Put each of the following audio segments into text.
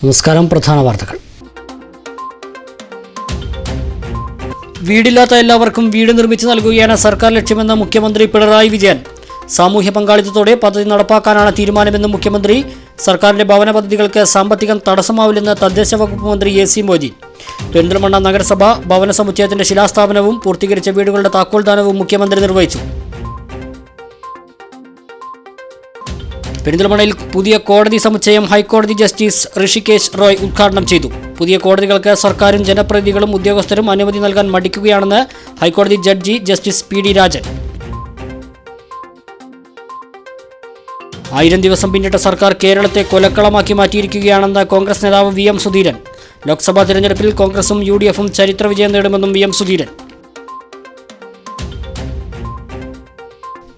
നമസ്കാരം. പ്രധാന വാർത്തകൾ. വീടില്ലാത്ത എല്ലാവർക്കും വീട് നിർമ്മിച്ചു നൽകുകയാണ് സർക്കാർ ലക്ഷ്യമെന്ന് മുഖ്യമന്ത്രി പിണറായി വിജയൻ. സാമൂഹ്യ പങ്കാളിത്തത്തോടെ പദ്ധതി നടപ്പാക്കാനാണ് തീരുമാനമെന്നും മുഖ്യമന്ത്രി. സർക്കാരിന്റെ ഭവന പദ്ധതികൾക്ക് സാമ്പത്തികം തടസ്സമാവില്ലെന്ന് തദ്ദേശ വകുപ്പ് മന്ത്രി AC മൊയ്തീൻ. പെരിന്തൽമണ്ണ നഗരസഭ ഭവന സമുച്ചയത്തിന്റെ ശിലാസ്ഥാപനവും പൂർത്തീകരിച്ച വീടുകളുടെ താക്കോൽദാനവും മുഖ്യമന്ത്രി നിർവഹിച്ചു. പെരിന്തൽമണ്ണയിൽ പുതിയ കോടതി സമുച്ചയം ഹൈക്കോടതി ജസ്റ്റിസ് ഋഷികേശ് റോയ് ഉദ്ഘാടനം ചെയ്തു. പുതിയ കോടതികൾക്ക് സർക്കാരും ജനപ്രതിനിധികളും ഉദ്യോഗസ്ഥരും അനുമതി നൽകാൻ മടിക്കുകയാണെന്ന് ഹൈക്കോടതി ജഡ്ജി ജസ്റ്റിസ് PD രാജൻ. 1000 ദിവസം പിന്നിട്ട സർക്കാർ കേരളത്തെ കൊലക്കളമാക്കി മാറ്റിയിരിക്കുകയാണെന്ന് കോൺഗ്രസ് നേതാവ് VM സുധീരൻ. ലോക്സഭാ തിരഞ്ഞെടുപ്പിൽ കോൺഗ്രസും UDFും ചരിത്ര വിജയം നേടുമെന്നും VM സുധീരൻ.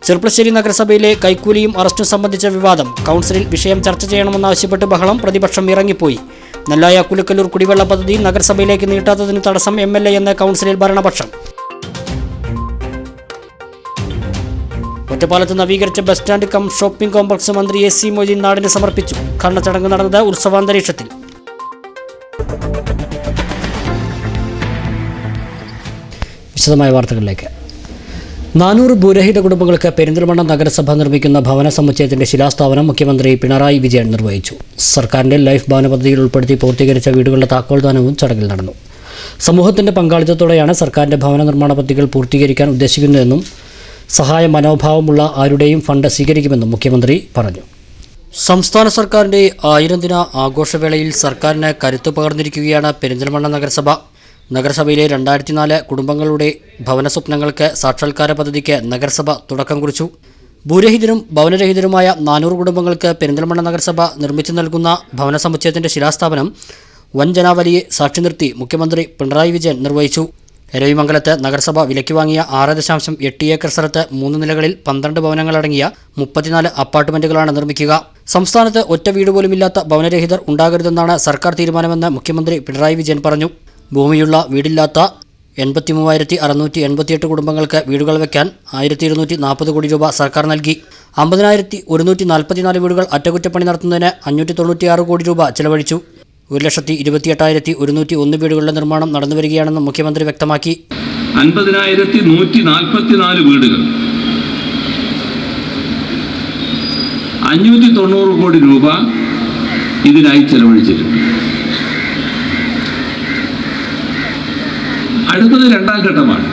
ചെർപ്പളശ്ശേരി നഗരസഭയിലെ കൈക്കൂലിയും അറസ്റ്റും സംബന്ധിച്ച വിവാദം. കൗൺസിലിൽ വിഷയം ചർച്ച ചെയ്യണമെന്നാവശ്യപ്പെട്ട് ബഹളം. പ്രതിപക്ഷം ഇറങ്ങിപ്പോയി. നെല്ലായ കുലുക്കല്ലൂർ കുടിവെള്ള പദ്ധതി നഗരസഭയിലേക്ക് നീട്ടാത്തതിന് തടസ്സം MLA എന്ന കൗൺസിലിൽ ഭരണപക്ഷം. ഒറ്റപ്പാലത്ത് നവീകരിച്ച bus stand cum shopping complex മന്ത്രി AC മൊയ്തീൻ നാടിന് സമർപ്പിച്ചു. ഉദ്ഘാടന ചടങ്ങ് നടന്നത് ഉത്സവാന്തരീക്ഷത്തിൽ. വിശദമായ വാർത്തകളിലേക്ക്. 400 ഭൂരഹിത കുടുംബങ്ങൾക്ക് പെരിന്തൽമണ്ണ നഗരസഭ നിർമ്മിക്കുന്ന ഭവന സമുച്ചയത്തിന്റെ ശിലാസ്ഥാപനം മുഖ്യമന്ത്രി പിണറായി വിജയൻ നിർവഹിച്ചു. സർക്കാരിന്റെ ലൈഫ് ഭവന പദ്ധതിയിൽ ഉൾപ്പെടുത്തി പൂർത്തീകരിച്ച വീടുകളുടെ താക്കോൽദാനവും ചടങ്ങിൽ നടന്നു. സമൂഹത്തിന്റെ പങ്കാളിത്തത്തോടെയാണ് സർക്കാരിന്റെ ഭവന നിർമ്മാണ പദ്ധതികൾ പൂർത്തീകരിക്കാൻ ഉദ്ദേശിക്കുന്നതെന്നും സഹായ മനോഭാവമുള്ള ആരുടെയും ഫണ്ട് സ്വീകരിക്കുമെന്നും മുഖ്യമന്ത്രി പറഞ്ഞു. സംസ്ഥാന സർക്കാരിന്റെ 1000 ദിന ആഘോഷവേളയിൽ സർക്കാരിന് കരുത്തു പകർന്നിരിക്കുകയാണ് പെരിന്തൽമണ്ണ നഗരസഭ. നഗരസഭയിലെ 2004 കുടുംബങ്ങളുടെ ഭവന സ്വപ്നങ്ങൾക്ക് സാക്ഷാത്കാര പദ്ധതിക്ക് നഗരസഭ തുടക്കം കുറിച്ചു. ഭൂരഹിതരും ഭവനരഹിതരുമായ 400 കുടുംബങ്ങൾക്ക് പെരിന്തൽമണ്ണ നഗരസഭ നിർമ്മിച്ചു നൽകുന്ന ഭവന സമുച്ചയത്തിന്റെ ശിലാസ്ഥാപനം വൻ ജനാവലിയെ സാക്ഷി നിർത്തി മുഖ്യമന്ത്രി പിണറായി വിജയൻ നിർവഹിച്ചു. എരവിമംഗലത്ത് നഗരസഭ വിലയ്ക്ക് വാങ്ങിയ 6.8 ഏക്കർ സ്ഥലത്ത് 3 നിലകളിൽ 12 ഭവനങ്ങളടങ്ങിയ 34 അപ്പാർട്ട്മെന്റുകളാണ് നിർമ്മിക്കുക. സംസ്ഥാനത്ത് ഒറ്റ വീട് പോലുമില്ലാത്ത ഭവനരഹിതർ ഉണ്ടാകരുതെന്നാണ് സർക്കാർ തീരുമാനമെന്ന് മുഖ്യമന്ത്രി പിണറായി വിജയൻ പറഞ്ഞു. ഭൂമിയുള്ള വീടില്ലാത്ത 83,688 കുടുംബങ്ങൾക്ക് വീടുകൾ വയ്ക്കാൻ 1,240 കോടി രൂപ സർക്കാർ നൽകി. 50,144 വീടുകൾ അറ്റകുറ്റപ്പണി നടത്തുന്നതിന് 596 കോടി രൂപ ചെലവഴിച്ചു. 1,28,101 വീടുകളുടെ നിർമ്മാണം നടന്നുവരികയാണെന്നും മുഖ്യമന്ത്രി വ്യക്തമാക്കി. 50,144 വീടുകൾ 590 കോടി രൂപ ഇതിനായി ചെലവഴിച്ചിട്ടുണ്ട്. അടുത്തത് 2ാം ഘട്ടമാണ്.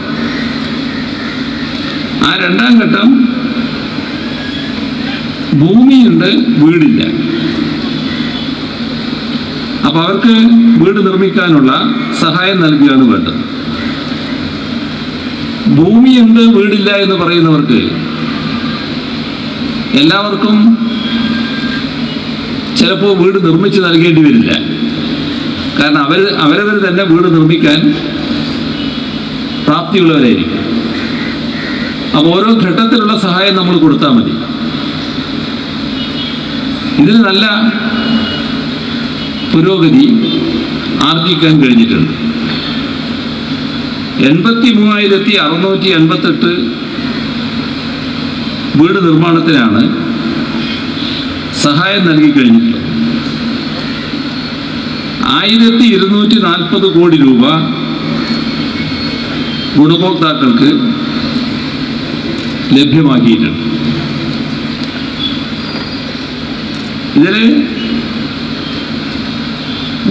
ആ 2ാം ഘട്ടം ഭൂമിയുണ്ട്, വീടില്ല. അപ്പൊ അവർക്ക് വീട് നിർമ്മിക്കാനുള്ള സഹായം നൽകുകയാണ് വേണ്ടത്. ഭൂമിയുണ്ട്, വീടില്ല എന്ന് പറയുന്നവർക്ക് എല്ലാവർക്കും ചിലപ്പോൾ വീട് നിർമ്മിച്ച് നൽകേണ്ടി വരില്ല. കാരണം അവരവർ തന്നെ വീട് നിർമ്മിക്കാൻ പ്രാപ്തിയുള്ളവരായിരിക്കും. അപ്പോൾ ഓരോ ഘട്ടത്തിലുള്ള സഹായം നമ്മൾ കൊടുത്താൽ മതി. ഇതിന് നല്ല പുരോഗതി ആർജിക്കാൻ കഴിഞ്ഞിട്ടുണ്ട്. 83,688 വീട് നിർമ്മാണത്തിനാണ് സഹായം നൽകി കഴിഞ്ഞിട്ടുള്ളത്. 1,240 കോടി രൂപ ഗുണഭോക്താക്കൾക്ക് ലഭ്യമാക്കിയിട്ടുണ്ട്. ഇതിൽ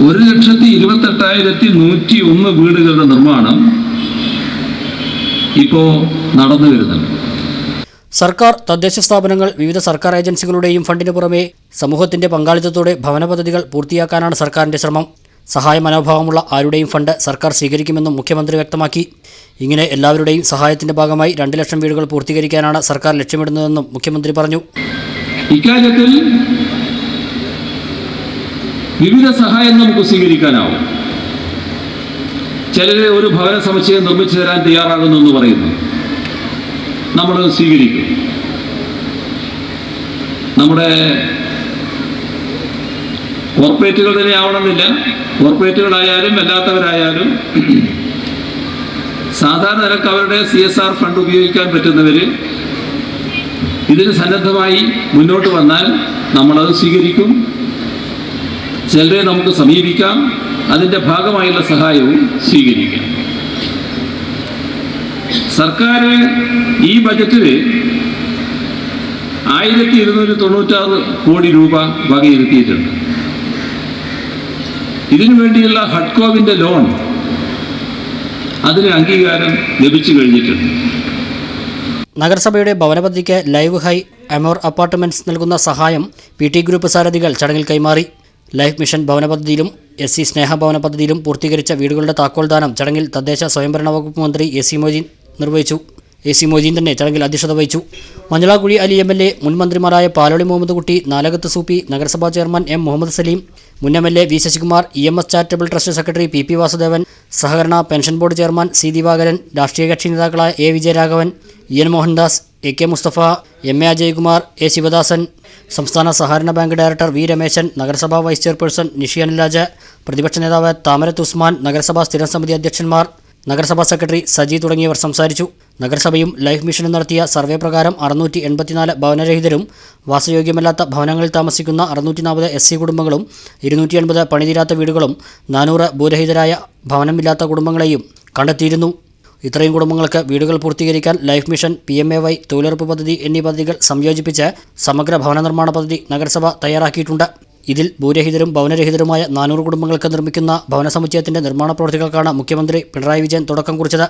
1,28,101 വീടുകളുടെ നിർമ്മാണം ഇപ്പോൾ നടന്നു വരുന്നുണ്ട്. സർക്കാർ, തദ്ദേശ സ്ഥാപനങ്ങൾ, വിവിധ സർക്കാർ ഏജൻസികളുടെയും ഫണ്ടിന് പുറമെ സമൂഹത്തിന്റെ പങ്കാളിത്തത്തോടെ ഭവന പദ്ധതികൾ പൂർത്തിയാക്കാനാണ് സർക്കാരിന്റെ ശ്രമം. സഹായ മനോഭാവമുള്ള ആരുടെയും ഫണ്ട് സർക്കാർ സ്വീകരിക്കുമെന്നും മുഖ്യമന്ത്രി വ്യക്തമാക്കി. ഇങ്ങനെ എല്ലാവരുടെയും സഹായത്തിന്റെ ഭാഗമായി 2 ലക്ഷം വീടുകൾ പൂർത്തീകരിക്കാനാണ് സർക്കാർ ലക്ഷ്യമിടുന്നതെന്നും മുഖ്യമന്ത്രി പറഞ്ഞു. ഇക്കാര്യത്തിൽ വിവിധ സഹായം നമുക്ക് സ്വീകരിക്കാനാവും. ചിലര് ഒരു ഭവന സമുച്ചയം നിർമ്മിച്ചു തരാൻ തയ്യാറാകുന്നു എന്ന് പറയുന്നു. നമ്മൾ സ്വീകരിക്കും. നമ്മുടെ കോർപ്പറേറ്റുകൾ തന്നെ ആവണമെന്നില്ല. കോർപ്പറേറ്റുകളായാലും അല്ലാത്തവരായാലും സാധാരണ നിരക്ക് അവരുടെ CSR ഫണ്ട് ഉപയോഗിക്കാൻ പറ്റുന്നവർ ഇതിന് സന്നദ്ധമായി മുന്നോട്ട് വന്നാൽ നമ്മളത് സ്വീകരിക്കും. ചിലരെ നമുക്ക് സമീപിക്കാം, അതിൻ്റെ ഭാഗമായുള്ള സഹായവും സ്വീകരിക്കാം. സർക്കാർ ഈ ബജറ്റിൽ 1296 കോടി രൂപ വകയിരുത്തിയിട്ടുണ്ട്. ഇതിനു വേണ്ടിയുള്ള ഹഡ്കോവിൻ്റെ ലോൺ അതിന് അംഗീകാരം ലഭിച്ചു കഴിഞ്ഞിട്ടുണ്ട്. നഗരസഭയുടെ ഭവന പദ്ധതിക്ക് ലൈവ് ഹൈ അമോർ അപ്പാർട്ട്മെന്റ്സ് നൽകുന്ന സഹായം PT ഗ്രൂപ്പ് സാരഥികൾ ചടങ്ങിൽ കൈമാറി. ലൈഫ് മിഷൻ ഭവന പദ്ധതിയിലും SC സ്നേഹ ഭവന പദ്ധതിയിലും പൂർത്തീകരിച്ച വീടുകളുടെ താക്കോൽദാനം ചടങ്ങിൽ തദ്ദേശ സ്വയംഭരണ വകുപ്പ് മന്ത്രി AC മൊയ്തീൻ നിർവഹിച്ചു. AC മൊയ്തീൻ തന്നെ ചടങ്ങിൽ അധ്യക്ഷത വഹിച്ചു. മഞ്ഞളാക്കുഴി അലി MLA, മുൻ മന്ത്രിമാരായ പാലോളി മുഹമ്മദ് കുട്ടി, നാലകത്ത് സൂപ്പി, നഗരസഭാ ചെയർമാൻ M മുഹമ്മദ് സലീം, മുൻ MLA V Sasikumar, EMS charitable trust secretary PP Vasudevan, സഹകരണ pension board chairman C Divakaran, രാഷ്ട്രീയ കക്ഷി നേതാക്കളായ A Vijayaraghavan, EN Mohandas, AK Mustafa, MA Ajaykumar, A Sivadasan, സംസ്ഥാന സഹകരണ ബാങ്ക് ഡയറക്ടർ V രമേശൻ, നഗരസഭാ വൈസ് ചെയർപേഴ്സൺ നിഷി അനിൽരാജ്, പ്രതിപക്ഷ നേതാവ് താമരത്ത് ഉസ്മാൻ, നഗരസഭാ സ്ഥിരം സമിതി അധ്യക്ഷന്മാർ, നഗരസഭാ സെക്രട്ടറി സജി തുടങ്ങിയവർ സംസാരിച്ചു. നഗരസഭയും ലൈഫ് മിഷനും നടത്തിയ സർവേ പ്രകാരം 684 ഭവനരഹിതരും വാസയോഗ്യമല്ലാത്ത ഭവനങ്ങളിൽ താമസിക്കുന്ന 640 SC കുടുംബങ്ങളും 280 പണിതീരാത്ത വീടുകളും 400 ഭൂരഹിതരായ ഭവനമില്ലാത്ത കുടുംബങ്ങളെയും കണ്ടെത്തിയിരുന്നു. ഇത്രയും കുടുംബങ്ങൾക്ക് വീടുകൾ പൂർത്തീകരിക്കാൻ ലൈഫ് മിഷൻ, PMAY, തൊഴിലുറപ്പ് പദ്ധതി എന്നീ പദ്ധതികൾ സംയോജിപ്പിച്ച് സമഗ്ര ഭവന നിർമ്മാണ പദ്ധതി നഗരസഭ തയ്യാറാക്കിയിട്ടുണ്ട്. ഇതിൽ ഭൂരഹിതരും ഭവനരഹിതരുമായ 400 കുടുംബങ്ങൾക്ക് നിർമ്മിക്കുന്ന ഭവന സമുച്ചയത്തിൻ്റെ നിർമ്മാണ പ്രവൃത്തികൾക്കാണ് മുഖ്യമന്ത്രി പിണറായി വിജയൻ തുടക്കം കുറിച്ചത്.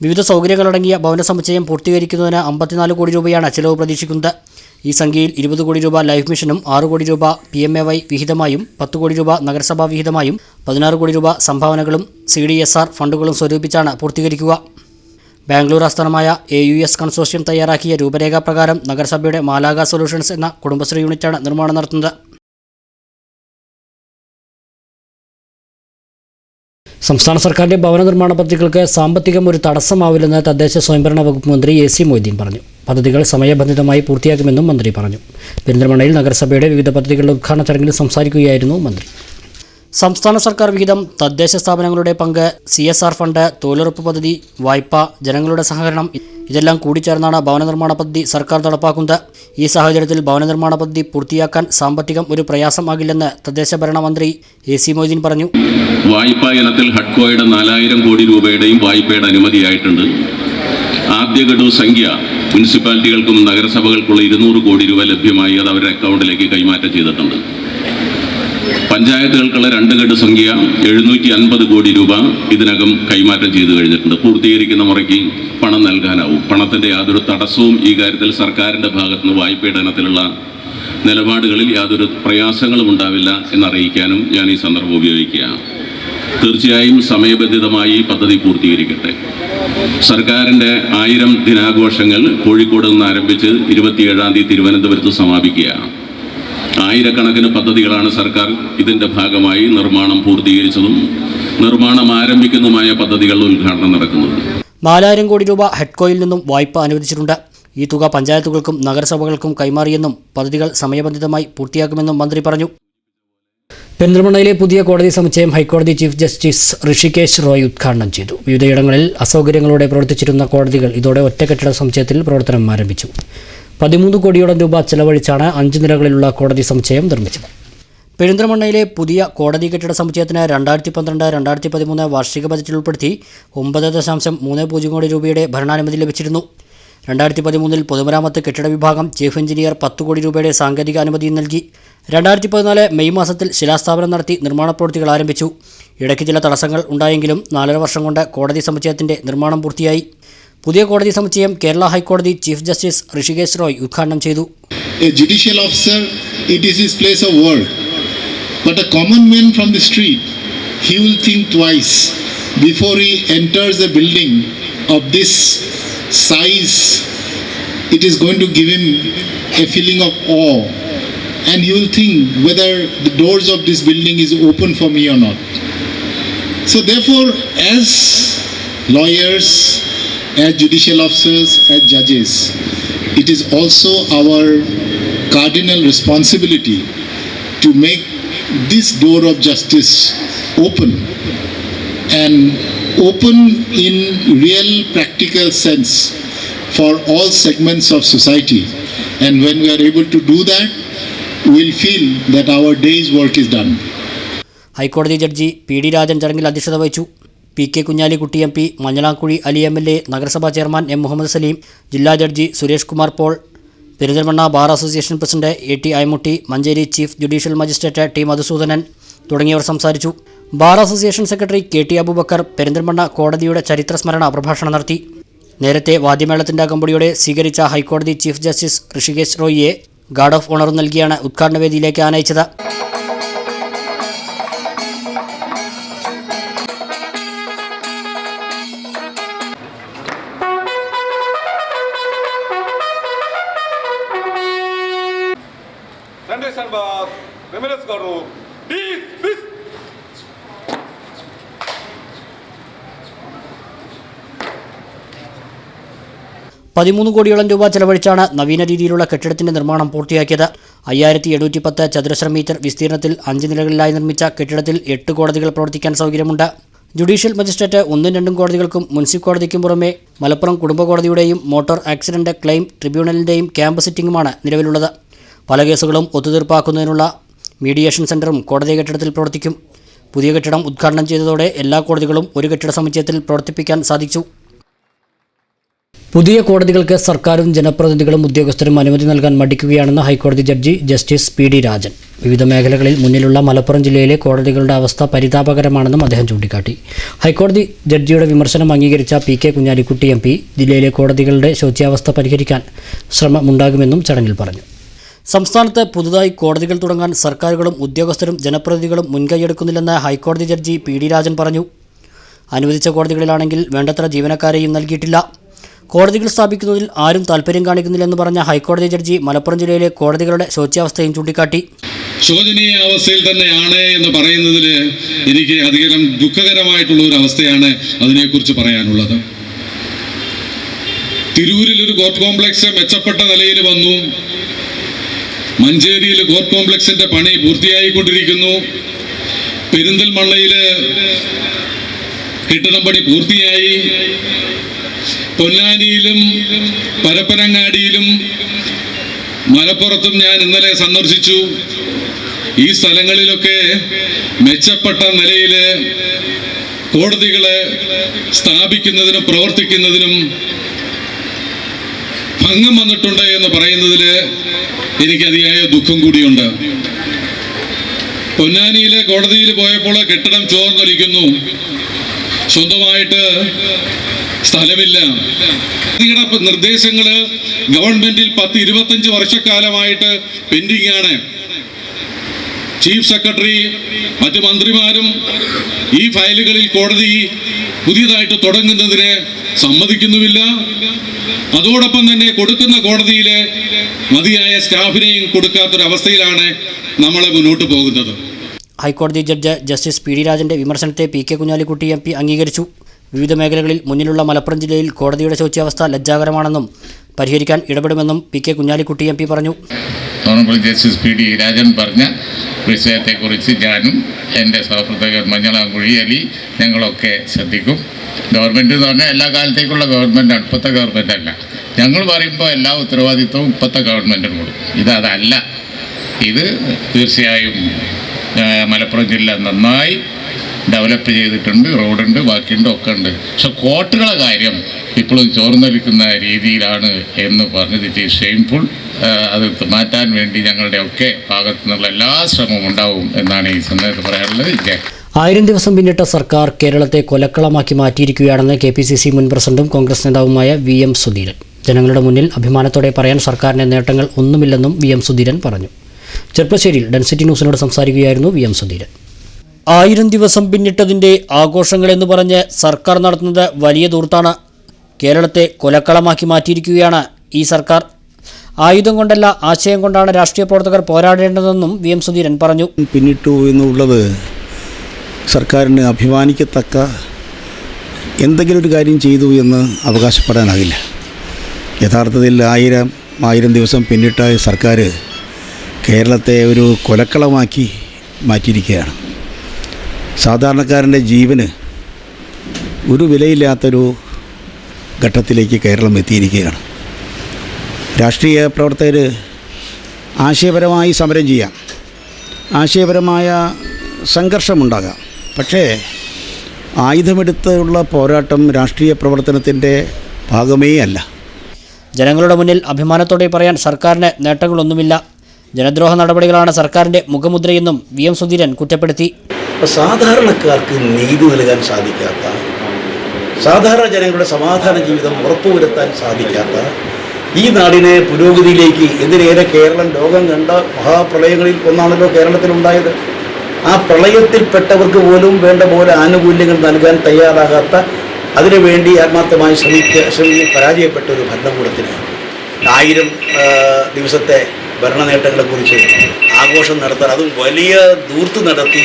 വിവിധ സൗകര്യങ്ങളടങ്ങിയ ഭവന സമുച്ചയം പൂർത്തീകരിക്കുന്നതിന് 54 കോടി രൂപയാണ് ചിലവ് പ്രതീക്ഷിക്കുന്നത്. ഈ സംഖ്യയിൽ 20 കോടി രൂപ ലൈഫ് മിഷനും 6 കോടി രൂപ PMAY വിഹിതമായും 10 കോടി രൂപ നഗരസഭാ വിഹിതമായും 16 കോടി രൂപ സംഭാവനകളും CDSR ഫണ്ടുകളും സ്വരൂപിച്ചാണ് പൂർത്തീകരിക്കുക. ബാംഗ്ലൂർ ആസ്ഥാനമായ AUS കൺസോർഷ്യം തയ്യാറാക്കിയ രൂപരേഖ പ്രകാരം നഗരസഭയുടെ മാലാഗ സൊല്യൂഷൻസ് എന്ന കുടുംബശ്രീ യൂണിറ്റാണ് നിർമ്മാണം നടത്തുന്നത്. സംസ്ഥാന സർക്കാരിൻ്റെ ഭവന നിർമ്മാണ പദ്ധതികൾക്ക് സാമ്പത്തികം ഒരു തടസ്സമാവില്ലെന്ന് തദ്ദേശ സ്വയംഭരണ വകുപ്പ് മന്ത്രി AC മൊയ്തീൻ പറഞ്ഞു. പദ്ധതികൾ സമയബന്ധിതമായി പൂർത്തിയാക്കുമെന്നും മന്ത്രി പറഞ്ഞു. പെരിന്തൽമണ്ണയിൽ നഗരസഭയുടെ വിവിധ പദ്ധതികളുടെ ഉദ്ഘാടന ചടങ്ങിൽ സംസാരിക്കുകയായിരുന്നു മന്ത്രി. സംസ്ഥാന സർക്കാർ വിഹിതം, തദ്ദേശ സ്ഥാപനങ്ങളുടെ പങ്ക്, CSR ഫണ്ട്, തൊഴിലുറപ്പ് പദ്ധതി, വായ്പ, ജനങ്ങളുടെ സഹകരണം ഇതെല്ലാം കൂടിച്ചേർന്നാണ് ഭവന നിർമ്മാണ പദ്ധതി സർക്കാർ നടപ്പാക്കുന്നത്. ഈ സാഹചര്യത്തിൽ ഭവന നിർമ്മാണ പദ്ധതി പൂർത്തിയാക്കാൻ സാമ്പത്തികം ഒരു പ്രയാസമാകില്ലെന്ന് തദ്ദേശ ഭരണ മന്ത്രി AC മൊയ്തീൻ പറഞ്ഞു. വായ്പാ ഇനത്തിൽ ഹഡ്കോയുടെ 4000 കോടി രൂപയുടെയും വായ്പയുടെ അനുമതിയായിട്ടുണ്ട്. ആദ്യ ഗഡു സംഖ്യ മുനിസിപ്പാലിറ്റികൾക്കും നഗരസഭകൾക്കുള്ള 200 കോടി രൂപ ലഭ്യമായി അത് അവരുടെ അക്കൗണ്ടിലേക്ക് കൈമാറ്റം ചെയ്തിട്ടുണ്ട്. പഞ്ചായത്തുകൾക്കുള്ള 2 ഗഡു സംഖ്യ 750 കോടി രൂപ ഇതിനകം കൈമാറ്റം ചെയ്തു കഴിഞ്ഞിട്ടുണ്ട്. പൂർത്തീകരിക്കുന്ന മുറയ്ക്ക് പണം നൽകാനാവും. പണത്തിൻ്റെ യാതൊരു തടസ്സവും ഈ കാര്യത്തിൽ സർക്കാരിൻ്റെ ഭാഗത്തുനിന്ന് വായ്പയുടെ ഇനത്തിലുള്ള നിലപാടുകളിൽ യാതൊരു പ്രയാസങ്ങളും ഉണ്ടാവില്ല എന്നറിയിക്കാനും ഞാൻ ഈ സന്ദർഭം ഉപയോഗിക്കുകയാണ്. തീർച്ചയായും സമയബന്ധിതമായി ഈ പദ്ധതി പൂർത്തീകരിക്കട്ടെ. സർക്കാരിൻ്റെ 1000 ദിനാഘോഷങ്ങൾ കോഴിക്കോട് നിന്ന് ആരംഭിച്ച് 27-ാം തീയതി തിരുവനന്തപുരത്ത് സമാപിക്കുകയാണ്. ആയിരക്കണക്കിന് പദ്ധതികളാണ് സർക്കാർ ഇതിൻ്റെ ഭാഗമായി നിർമ്മാണം പൂർത്തീകരിച്ചതും നിർമ്മാണം ആരംഭിക്കുന്നതുമായ പദ്ധതികളുടെ ഉദ്ഘാടനം നടക്കുന്നത്. 4000 കോടി രൂപ ഹെഡ്കോയിൽ നിന്നും വായ്പ അനുവദിച്ചിട്ടുണ്ട്. ഈ തുക പഞ്ചായത്തുകൾക്കും നഗരസഭകൾക്കും കൈമാറിയെന്നും പദ്ധതികൾ സമയബന്ധിതമായി പൂർത്തിയാക്കുമെന്നും മന്ത്രി പറഞ്ഞു. പെരിന്തൽമണ്ണയിലെ പുതിയ കോടതി സമുച്ചയം ഹൈക്കോടതി ചീഫ് ജസ്റ്റിസ് ഋഷികേശ് റോയ് ഉദ്ഘാടനം ചെയ്തു. വിവിധയിടങ്ങളിൽ അസൗകര്യങ്ങളോടെ പ്രവർത്തിച്ചിരുന്ന കോടതികൾ ഇതോടെ ഒറ്റ കെട്ടിട സമുച്ചയത്തിൽ പ്രവർത്തനം ആരംഭിച്ചു. 13 കോടിയോളം രൂപ ചെലവഴിച്ചാണ് 5 നിലകളിലുള്ള കോടതി സമുച്ചയം നിർമ്മിച്ചത്. പെരിന്തൽമണ്ണയിലെ പുതിയ കോടതി കെട്ടിട സമുച്ചയത്തിന് 2012-2013 വാർഷിക ബജറ്റിൽ ഉൾപ്പെടുത്തി 9.30 കോടി രൂപയുടെ ഭരണാനുമതി ലഭിച്ചിരുന്നു. 2013 പൊതുമരാമത്ത് കെട്ടിട വിഭാഗം ചീഫ് എഞ്ചിനീയർ 10 കോടി രൂപയുടെ സാങ്കേതിക അനുമതി നൽകി. 2014 മെയ് മാസത്തിൽ ശിലാസ്ഥാപനം നടത്തി നിർമ്മാണ പ്രവൃത്തികൾ ആരംഭിച്ചു. ഇടയ്ക്ക് ചില തടസ്സങ്ങൾ ഉണ്ടായെങ്കിലും 4.5 വർഷം കൊണ്ട് കോടതി സമുച്ചയത്തിൻ്റെ നിർമ്മാണം പൂർത്തിയായി. പുതിയ കോടതി സമുച്ചയം കേരള ഹൈക്കോടതി ചീഫ് ജസ്റ്റിസ് ഋഷികേശ് റോയ് ഉദ്ഘാടനം ചെയ്തു. A judicial officer, it is his place of work. But a common man from the street, he will think twice before he enters a building of this size. It is going to give him a feeling of awe, and he will think whether the doors of this building is open for me or not. So therefore, as lawyers, as judicial officers, as judges, it is also our cardinal responsibility to make this door of justice open, and open in real practical sense for all segments of society. And when we are able to do that, we will feel that our day's work is done. ഹൈക്കോടതി judge P D Rajan ചടങ്ങിൽ അധ്യക്ഷത വഹിച്ചു. P K Kunhalikutty M P, Manjalamkuzhi Ali MLA, നഗരസഭാ chairman M Muhammad Salim, ജില്ലാ ജഡ്ജി Suresh Kumar Paul, Perinthalmanna bar association president AT Aymutti, Manjeri chief judicial magistrate T Madhusoodanan തുടങ്ങിയവർ സംസാരിച്ചു. Bar association secretary KT Aboobacker Perinthalmanna കോടതിയുടെ ചരിത്രസ്മരണ പ്രഭാഷണം നടത്തി. നേരത്തെ വാദ്യമേളത്തിൻ്റെ അകമ്പടിയോടെ സ്വീകരിച്ച ഹൈക്കോടതി chief justice Rishikesh Roy guard of honour നൽകിയാണ് ഉദ്ഘാടന വേദിയിലേക്ക് ആനയിച്ചത്. Sunday Sanbas, Remittance Garu, dismiss. $13 കോടിയോളം രൂപ ചെലവഴിച്ചാണ് നവീന രീതിയിലുള്ള കെട്ടിടത്തിന്റെ നിർമ്മാണം പൂർത്തിയാക്കിയത്. 5710 ചതുരശ്ര മീറ്റർ വിസ്തീർണത്തിൽ 5 നിലകളിലായി നിർമ്മിച്ച കെട്ടിടത്തിൽ 8 കോടതികൾ പ്രവർത്തിക്കാൻ സൗകര്യമുണ്ട്. ജുഡീഷ്യൽ മജിസ്ട്രേറ്റ് 1-2 കോടതികൾക്കും മുനിസിപ്പൽ കോടതിക്കും പുറമെ മലപ്പുറം കുടുംബ കോടതിയുടെയും മോട്ടോർ ആക്സിഡന്റ് ക്ലെയിം ട്രിബ്യൂണലിന്റെയും ക്യാമ്പ് സിറ്റിംഗുമാണ് നിലവിലുള്ളത്. പല കേസുകളും ഒത്തുതീർപ്പാക്കുന്നതിനുള്ള മീഡിയേഷൻ സെന്ററും കോടതി കെട്ടിടത്തിൽ പ്രവർത്തിക്കും. പുതിയ കെട്ടിടം ഉദ്ഘാടനം ചെയ്തതോടെ എല്ലാ കോടതികളും ഒരു കെട്ടിട സമുച്ചയത്തിൽ പ്രവർത്തിപ്പിക്കാൻ സാധിച്ചു. പുതിയ കോടതികൾക്ക് സർക്കാരും ജനപ്രതിനിധികളും ഉദ്യോഗസ്ഥരും അനുമതി നൽകാൻ മടിക്കുകയാണെന്ന് ഹൈക്കോടതി judge justice P D Rajan. വിവിധ മേഖലകളിൽ മുന്നിലുള്ള മലപ്പുറം ജില്ലയിലെ കോടതികളുടെ അവസ്ഥ പരിതാപകരമാണെന്നും അദ്ദേഹം ചൂണ്ടിക്കാട്ടി. ഹൈക്കോടതി ജഡ്ജിയുടെ വിമർശനം അംഗീകരിച്ച പി കെ കുഞ്ഞാലിക്കുട്ടി MP ജില്ലയിലെ കോടതികളുടെ ശോച്യാവസ്ഥ പരിഹരിക്കാൻ ശ്രമമുണ്ടാകുമെന്നും ചടങ്ങിൽ പറഞ്ഞു. സംസ്ഥാനത്ത് പുതുതായി കോടതികൾ തുടങ്ങാൻ സർക്കാരുകളും ഉദ്യോഗസ്ഥരും ജനപ്രതിനിധികളും മുൻകൈയെടുക്കുന്നില്ലെന്ന് ഹൈക്കോടതി ജഡ്ജി പി ഡി രാജൻ പറഞ്ഞു. അനുവദിച്ച കോടതികളിലാണെങ്കിൽ വേണ്ടത്ര ജീവനക്കാരെയും നൽകിയിട്ടില്ല. കോടതികൾ സ്ഥാപിക്കുന്നതിൽ ആരും താൽപ്പര്യം കാണിക്കുന്നില്ലെന്ന് പറഞ്ഞ ഹൈക്കോടതി ജഡ്ജി മലപ്പുറം ജില്ലയിലെ കോടതികളുടെ ശോച്യാവസ്ഥയും ചൂണ്ടിക്കാട്ടി. ശോചനീയ അവസ്ഥയിൽ തന്നെയാണ് എന്ന് പറയുന്നതിൽ എനിക്ക് അധികം ദുഃഖകരമായിട്ടുള്ള ഒരു അവസ്ഥയാണ് അതിനെക്കുറിച്ച് പറയാനുള്ളത്. തിരൂരിൽ ഒരു കോർട്ട് കോംപ്ലക്സ് മെച്ചപ്പെട്ട നിലയിൽ വന്നു. മഞ്ചേരിയിൽ കോർട്ട് കോംപ്ലക്സിന്റെ പണി പൂർത്തിയായിക്കൊണ്ടിരിക്കുന്നു. പെരിന്തൽമണ്ണയിൽ കെട്ടിടം പണി പൂർത്തിയായി. പൊന്നാനിയിലും പരപ്പനങ്ങാടിയിലും മലപ്പുറത്തും ഞാൻ ഇന്നലെ സന്ദർശിച്ചു. ഈ സ്ഥലങ്ങളിലൊക്കെ മെച്ചപ്പെട്ട നിലയിൽ കോടതികളെ സ്ഥാപിക്കുന്നതിനും പ്രവർത്തിക്കുന്നതിനും ഭംഗം വന്നിട്ടുണ്ട് എന്ന് പറയുന്നതിൽ എനിക്ക് അതിയായ ദുഃഖം കൂടിയുണ്ട്. പൊന്നാനിയിലെ കോടതിയിൽ പോയപ്പോൾ കെട്ടിടം ചോർന്നൊലിക്കുന്നു. സ്വന്തമായിട്ട് സ്ഥലമില്ല. നിർദ്ദേശങ്ങൾ ഗവൺമെന്റിൽ 10-25 വർഷക്കാലമായിട്ട് പെൻഡിംഗ് ആണ്. ചീഫ് സെക്രട്ടറി മറ്റു മന്ത്രിമാരും ഈ ഫയലുകളിൽ കോടതി പുതിയതായിട്ട് തുടങ്ങുന്നതിന് സമ്മതിക്കുന്നുമില്ല. അതോടൊപ്പം തന്നെ കൊടുക്കുന്ന കോടതിയിലെ മതിയായ സ്റ്റാഫിനെയും കൊടുക്കാത്തൊരവസ്ഥയിലാണ് നമ്മൾ മുന്നോട്ട് പോകുന്നത്. ഹൈക്കോടതി ജഡ്ജ് ജസ്റ്റിസ് പി ഡി രാജന്റെ വിമർശനത്തെ പി കെ കുഞ്ഞാലിക്കുട്ടി MP അംഗീകരിച്ചു. വിവിധ മേഖലകളിൽ മുന്നിലുള്ള മലപ്പുറം ജില്ലയിൽ കോടതിയുടെ ശോച്യാവസ്ഥ ലജ്ജാകരമാണെന്നും പരിഹരിക്കാൻ ഇടപെടുമെന്നും പി കെ കുഞ്ഞാലിക്കുട്ടി MP പറഞ്ഞു. Honourable justice P D Rajan പറഞ്ഞ വിഷയത്തെക്കുറിച്ച് ഞാനും എൻ്റെ സഹപ്രവർത്തകർ മഞ്ഞളാംകുഴി അലി ഞങ്ങളൊക്കെ ശ്രദ്ധിക്കും. ഗവൺമെൻറ് എന്ന് പറഞ്ഞാൽ എല്ലാ കാലത്തേക്കുള്ള ഗവൺമെൻറ്റാണ്, ഇപ്പോഴത്തെ ഗവൺമെൻറ് അല്ല. ഞങ്ങൾ പറയുമ്പോൾ എല്ലാ ഉത്തരവാദിത്വവും ഇപ്പോഴത്തെ ഗവൺമെൻറ്റിന് കൊടുക്കും. അതല്ല. ഇത് തീർച്ചയായും മലപ്പുറം ജില്ല നന്നായി ഡെവലപ്പ് ചെയ്തിട്ടുണ്ട്. റോഡുണ്ട്, ബാക്കിയുണ്ട്, ഒക്കെ ഉണ്ട്. പക്ഷെ കോർട്ടുകളെ കാര്യം ഇപ്പോഴും ചോർന്നൊലിക്കുന്ന രീതിയിലാണ് എന്ന് പറഞ്ഞത് ഇറ്റ് ഈസ് ഷെയിംഫുൾ. അത് മാറ്റാൻ വേണ്ടി ഞങ്ങളുടെ ഒക്കെ ഭാഗത്തു നിന്നുള്ള എല്ലാ ശ്രമവും ഉണ്ടാവും എന്നാണ് ഈ സമയത്ത് പറയാനുള്ളത്. 1000 ദിവസം പിന്നിട്ട സർക്കാർ കേരളത്തെ കൊലക്കളമാക്കി മാറ്റിയിരിക്കുകയാണെന്ന് KPCC മുൻ പ്രസിഡന്റും കോൺഗ്രസ് നേതാവുമായ VM സുധീരൻ. ജനങ്ങളുടെ മുന്നിൽ അഭിമാനത്തോടെ പറയാൻ സർക്കാരിൻ്റെ നേട്ടങ്ങൾ ഒന്നുമില്ലെന്നും VM സുധീരൻ പറഞ്ഞു. ചെർപ്പശ്ശേരിയിൽ ഡെൻസിറ്റി ന്യൂസിനോട് സംസാരിക്കുകയായിരുന്നു VM സുധീരൻ. 1000 ദിവസം പിന്നിട്ടതിൻ്റെ ആഘോഷങ്ങളെന്ന് പറഞ്ഞ് സർക്കാർ നടത്തുന്നത് വലിയ ദൂർത്താണ്. കേരളത്തെ കൊലക്കളമാക്കി മാറ്റിയിരിക്കുകയാണ് ഈ സർക്കാർ. ആയുധം കൊണ്ടല്ല, ആശയം കൊണ്ടാണ് രാഷ്ട്രീയ പ്രവർത്തകർ പോരാടേണ്ടതെന്നും VM സുധീരൻ പറഞ്ഞു. പിന്നിട്ടു എന്നുള്ളത് സർക്കാരിന് അഭിമാനിക്കത്തക്ക എന്തെങ്കിലും ഒരു കാര്യം ചെയ്തു എന്ന് അവകാശപ്പെടാനാകില്ല. യഥാർത്ഥത്തിൽ 1000 ദിവസം പിന്നിട്ട സർക്കാർ കേരളത്തെ ഒരു കൊലക്കളമാക്കി മാറ്റിയിരിക്കുകയാണ്. സാധാരണക്കാരൻ്റെ ജീവന് ഒരു വിലയില്ലാത്തൊരു ഘട്ടത്തിലേക്ക് കേരളം എത്തിയിരിക്കുകയാണ്. രാഷ്ട്രീയ പ്രവർത്തകർ ആശയപരമായി സമരം ചെയ്യാം, ആശയപരമായ സംഘർഷമുണ്ടാകാം. പക്ഷേ ആയുധമെടുത്തുള്ള പോരാട്ടം രാഷ്ട്രീയ പ്രവർത്തനത്തിൻ്റെ ഭാഗമേ അല്ല. ജനങ്ങളുടെ മുന്നിൽ അഭിമാനത്തോടെ പറയാൻ സർക്കാരിന് നേട്ടങ്ങളൊന്നുമില്ല. ജനദ്രോഹ നടപടികളാണ് സർക്കാരിൻ്റെ മുഖമുദ്രയെന്നും VM സുധീരൻ കുറ്റപ്പെടുത്തി. സാധാരണക്കാർക്ക് നീതി നൽകാൻ സാധിക്കാത്ത, സാധാരണ ജനങ്ങളുടെ സമാധാന ജീവിതം ഉറപ്പുവരുത്താൻ സാധിക്കാത്ത ഈ നാടിനെ പുരോഗതിയിലേക്ക് എന്തിനേറെ കേരളം ലോകം കണ്ട മഹാപ്രളയങ്ങളിൽ ഒന്നാണല്ലോ കേരളത്തിലുണ്ടായത്. ആ പ്രളയത്തിൽപ്പെട്ടവർക്ക് പോലും വേണ്ട പോലെ ആനുകൂല്യങ്ങൾ നൽകാൻ തയ്യാറാകാത്ത, അതിനുവേണ്ടി ആത്മാർത്ഥമായി ശ്രമിച്ച് പരാജയപ്പെട്ട ഒരു ഭരണകൂടത്തിന് 1000 ദിവസത്തെ ഭരണ നേട്ടങ്ങളെക്കുറിച്ച് ആഘോഷം നടത്താൻ, അതും വലിയ ദൂർത്ത് നടത്തി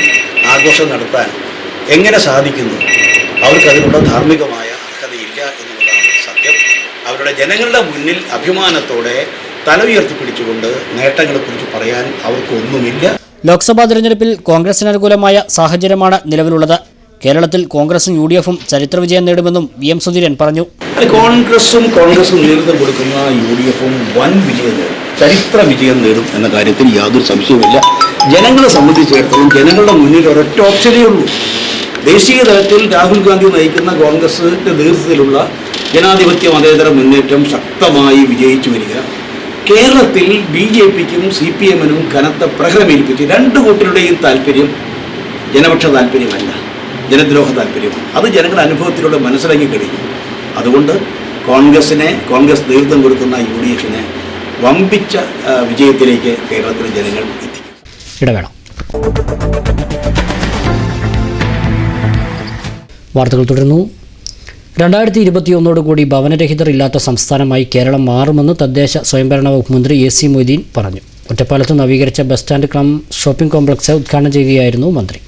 ആഘോഷം നടത്താൻ എങ്ങനെ സാധിക്കുന്നു? അവർക്കതിനുള്ള ധാർമ്മികമായ അർഹതയില്ല എന്നുള്ളതാണ് സത്യം. അവരുടെ ജനങ്ങളുടെ മുന്നിൽ അഭിമാനത്തോടെ തല ഉയർത്തിപ്പിടിച്ചുകൊണ്ട് നേട്ടങ്ങളെക്കുറിച്ച് പറയാൻ അവർക്കൊന്നുമില്ല. ലോക്സഭാ തെരഞ്ഞെടുപ്പിൽ കോൺഗ്രസിന് അനുകൂലമായ സാഹചര്യമാണ് നിലവിലുള്ളത്. കേരളത്തിൽ കോൺഗ്രസും UDFും ചരിത്ര വിജയം നേടുമെന്നും VM സുധീരൻ പറഞ്ഞു. കോൺഗ്രസും നേതൃത്വം കൊടുക്കുന്ന UDFും വൻ വിജയം നേടും, ചരിത്ര വിജയം നേടും എന്ന കാര്യത്തിൽ യാതൊരു സംശയവുമില്ല. ജനങ്ങളെ സംബന്ധിച്ചിടത്തോളം ജനങ്ങളുടെ മുന്നിൽ ഒരൊറ്റ ഓപ്ഷനേ ഉള്ളൂ. ദേശീയ തലത്തിൽ രാഹുൽ ഗാന്ധി നയിക്കുന്ന കോൺഗ്രസിൻ്റെ നേതൃത്വത്തിലുള്ള ജനാധിപത്യ മതേതര മുന്നേറ്റം ശക്തമായി വിജയിച്ചു വരിക. കേരളത്തിൽ BJPക്കും CPMനും കനത്ത പ്രഹരമേൽപ്പിച്ച് രണ്ട് കൂട്ടരുടെയും താല്പര്യം ജനപക്ഷ താല്പര്യമല്ല, ജനദ്രോഹ താല്പര്യമാണ്. അത് ജനങ്ങളുടെ അനുഭവത്തിലൂടെ മനസ്സിലാക്കി കഴിഞ്ഞു. അതുകൊണ്ട് കോൺഗ്രസ് നേതൃത്വം കൊടുക്കുന്ന UDFിനെ വമ്പിച്ച വിജയത്തിലേക്ക് കേരളത്തിലെ ജനങ്ങൾ എത്തിക്കും. ഇടവേള. വാർത്തകൾ തുടരുന്നു. 2021 ഭവനരഹിതർ ഇല്ലാത്ത സംസ്ഥാനമായി കേരളം മാറുമെന്ന് തദ്ദേശ സ്വയംഭരണ വകുപ്പ് മന്ത്രി AC മൊയ്തീൻ പറഞ്ഞു. ഒറ്റപ്പാലത്ത് നവീകരിച്ച ബസ് സ്റ്റാൻഡ് ഷോപ്പിംഗ് കോംപ്ലക്സ് ഉദ്ഘാടനം ചെയ്യുകയായിരുന്നു മന്ത്രി.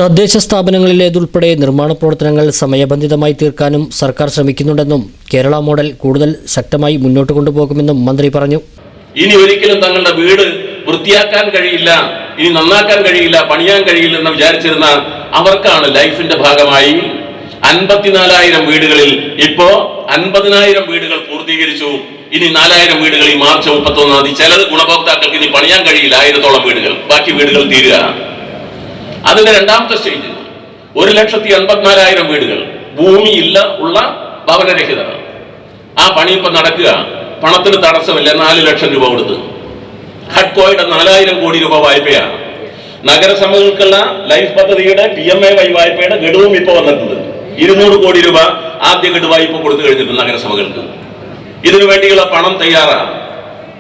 തദ്ദേശ സ്ഥാപനങ്ങളിലേതുൾപ്പെടെ നിർമ്മാണ പ്രവർത്തനങ്ങൾ സമയബന്ധിതമായി തീർക്കാനും സർക്കാർ ശ്രമിക്കുന്നുണ്ടെന്നും കേരള മോഡൽ കൂടുതൽ ശക്തമായി മുന്നോട്ട് കൊണ്ടുപോകുമെന്നും മന്ത്രി പറഞ്ഞു. ഇനി ഒരിക്കലും തങ്ങളുടെ വീട് വൃത്തിയാക്കാൻ കഴിയില്ല, ഇനി നന്നാക്കാൻ കഴിയില്ല, പണിയാൻ കഴിയില്ല എന്ന് വിചാരിച്ചിരുന്ന അവർക്കാണ് ലൈഫിന്റെ ഭാഗമായി 54,000 വീടുകളിൽ ഇപ്പോ 50,000 വീടുകൾ പൂർത്തീകരിച്ചു. ഇനി 4,000 വീടുകൾ ഈ മാർച്ച് 31-ാം തീയതി. ചിലത് ഗുണഭോക്താക്കൾക്ക് ഇനി പണിയാൻ കഴിയില്ല, 1000-ഓളം വീടുകൾ, ബാക്കി വീടുകൾ തീരുക. അതിന്റെ രണ്ടാമത്തെ സ്റ്റേജ് 1,84,000 വീടുകൾ ഭൂമിയില്ല ഉള്ള ഭവനരഹിതർ. ആ പണി ഇപ്പൊ നടക്കുക. പണത്തിന് തടസ്സമില്ല. 4 ലക്ഷം രൂപ കൊടുത്ത് ഹഡ്കോയുടെ 4,000 കോടി രൂപ വായ്പയാണ്. നഗരസഭകൾക്കുള്ള ലൈഫ് പദ്ധതിയുടെ PMAY വായ്പയുടെ ഗഡുവും ഇപ്പൊ വന്നിട്ടുണ്ട്. 200 കോടി രൂപ ആദ്യ ഗഡു വായ്പ കൊടുത്തു കഴിഞ്ഞിട്ടുണ്ട് നഗരസഭകൾക്ക്. ഇതിനു വേണ്ടിയുള്ള പണം തയ്യാറാണ്.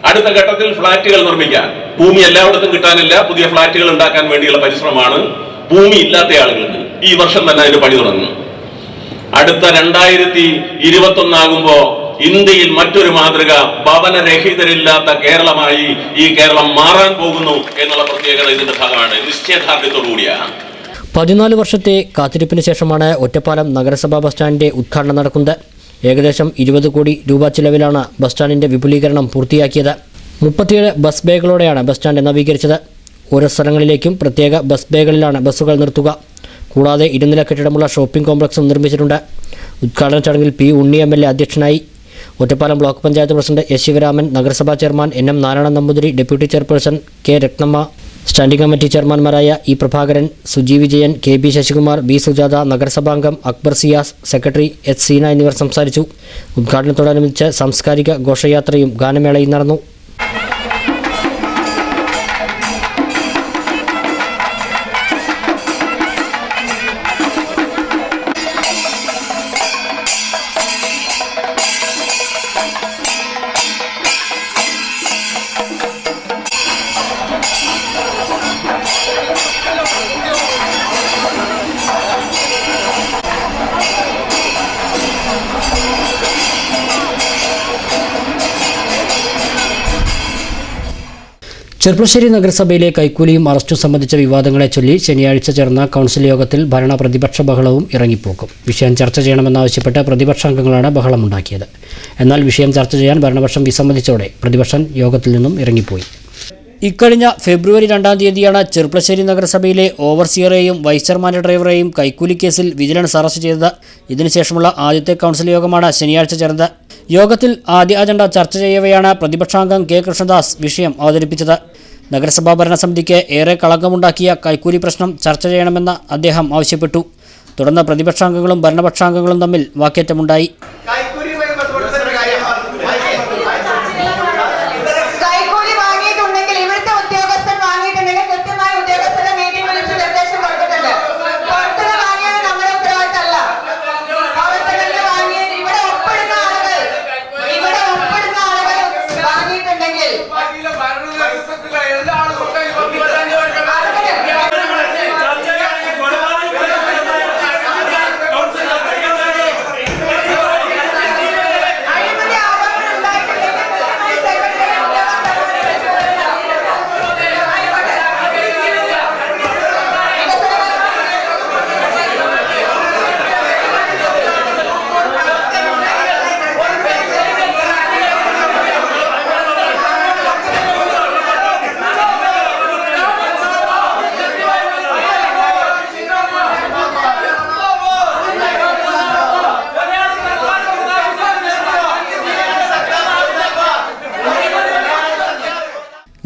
അടുത്ത ഘട്ടത്തിൽ ഫ്ളാറ്റുകൾ നിർമ്മിക്കാൻ, ഭൂമി എല്ലായിടത്തും കിട്ടാനില്ല, പുതിയ ഫ്ളാറ്റുകൾ ഉണ്ടാക്കാൻ വേണ്ടിയുള്ള പരിശ്രമമാണ്. ഭൂമി ഇല്ലാത്ത ആളുകൾക്ക് ഈ വർഷം തന്നെ അതിന്റെ പണി തുടങ്ങും. അടുത്ത 2021 ആകുമ്പോ ഇന്ത്യയിൽ മറ്റൊരു മാതൃക, ഭവനരഹിതരില്ലാത്ത കേരളമായി ഈ കേരളം മാറാൻ പോകുന്നു എന്നുള്ള പ്രത്യേകത ഇതിന്റെ ഭാഗമാണ്. നിശ്ചയദാർഢ്യത്തോടുകൂടിയാണ്. 14 വർഷത്തെ കാത്തിരിപ്പിന് ശേഷമാണ് ഒറ്റപ്പാലം നഗരസഭാ ബസ് സ്റ്റാൻഡിന്റെ ഉദ്ഘാടനം നടക്കുന്നത്. ഏകദേശം 20 കോടി രൂപ ചിലവിലാണ് ബസ് സ്റ്റാൻഡിന്റെ വിപുലീകരണം പൂർത്തിയാക്കിയത്. 37 ബസ് ബേകളോടെയാണ് ബസ് സ്റ്റാൻഡ് നവീകരിച്ചത്. ഓരോ സ്ഥലങ്ങളിലേക്കും പ്രത്യേക ബസ് ബേകളിലാണ് ബസ്സുകൾ നിർത്തുക. കൂടാതെ 2 നില കെട്ടിടമുള്ള ഷോപ്പിംഗ് കോംപ്ലക്സും നിർമ്മിച്ചിട്ടുണ്ട്. ഉദ്ഘാടന ചടങ്ങിൽ P. ഉണ്ണി MLA അധ്യക്ഷനായി. Ottapalam block panchayat president S. Sivaraman, നഗരസഭാ chairman NM Narayanan Namboothiri, deputy chairperson K. Rathnamma, standing committee ചെയർമാൻമാരായ E. Prabhakaran, Suji Vijayan, KB. Sasikumar, B. Sujatha, നഗരസഭാംഗം അക്ബർ സിയാസ്, സെക്രട്ടറി H. സീന എന്നിവർ സംസാരിച്ചു. ഉദ്ഘാടനത്തോടനുബന്ധിച്ച് സാംസ്കാരിക ഘോഷയാത്രയും ഗാനമേളയും നടന്നു. ചെർപ്പുളശ്ശേരി നഗരസഭയിലെ കൈക്കൂലിയും അറസ്റ്റും സംബന്ധിച്ച വിവാദങ്ങളെ ചൊല്ലി ശനിയാഴ്ച ചേർന്ന കൗൺസിൽ യോഗത്തിൽ ഭരണ പ്രതിപക്ഷ ബഹളവും ഇറങ്ങിപ്പോക്കും. വിഷയം ചർച്ച ചെയ്യണമെന്നാവശ്യപ്പെട്ട് പ്രതിപക്ഷാംഗങ്ങളാണ് ബഹളമുണ്ടാക്കിയത്. എന്നാൽ വിഷയം ചർച്ച ചെയ്യാൻ ഭരണപക്ഷം വിസമ്മതിച്ചതോടെ പ്രതിപക്ഷം യോഗത്തിൽ നിന്നും ഇറങ്ങിപ്പോയി. ഇക്കഴിഞ്ഞ ഫെബ്രുവരി 2-ാം തീയതിയാണ് ചെർപ്പുളശ്ശേരി നഗരസഭയിലെ ഓവർസിയറെയും വൈസ് ചെയർമാൻ്റെ ഡ്രൈവറെയും കൈക്കൂലി കേസിൽ വിജിലൻസ് അറസ്റ്റ് ചെയ്തത്. ഇതിനുശേഷമുള്ള ആദ്യത്തെ കൗൺസിൽ യോഗമാണ് ശനിയാഴ്ച ചേർന്നത്. യോഗത്തിൽ ആദ്യ അജണ്ട ചർച്ച ചെയ്യവെയാണ് പ്രതിപക്ഷാംഗം K. കൃഷ്ണദാസ് വിഷയം അവതരിപ്പിച്ചത്. നഗരസഭാ ഭരണസമിതിക്ക് ഏറെ കളങ്കമുണ്ടാക്കിയ കൈക്കൂലി പ്രശ്നം ചർച്ച ചെയ്യണമെന്ന് അദ്ദേഹം ആവശ്യപ്പെട്ടു. തുടർന്ന് പ്രതിപക്ഷാംഗങ്ങളും ഭരണപക്ഷാംഗങ്ങളും തമ്മിൽ വാക്കേറ്റമുണ്ടായി.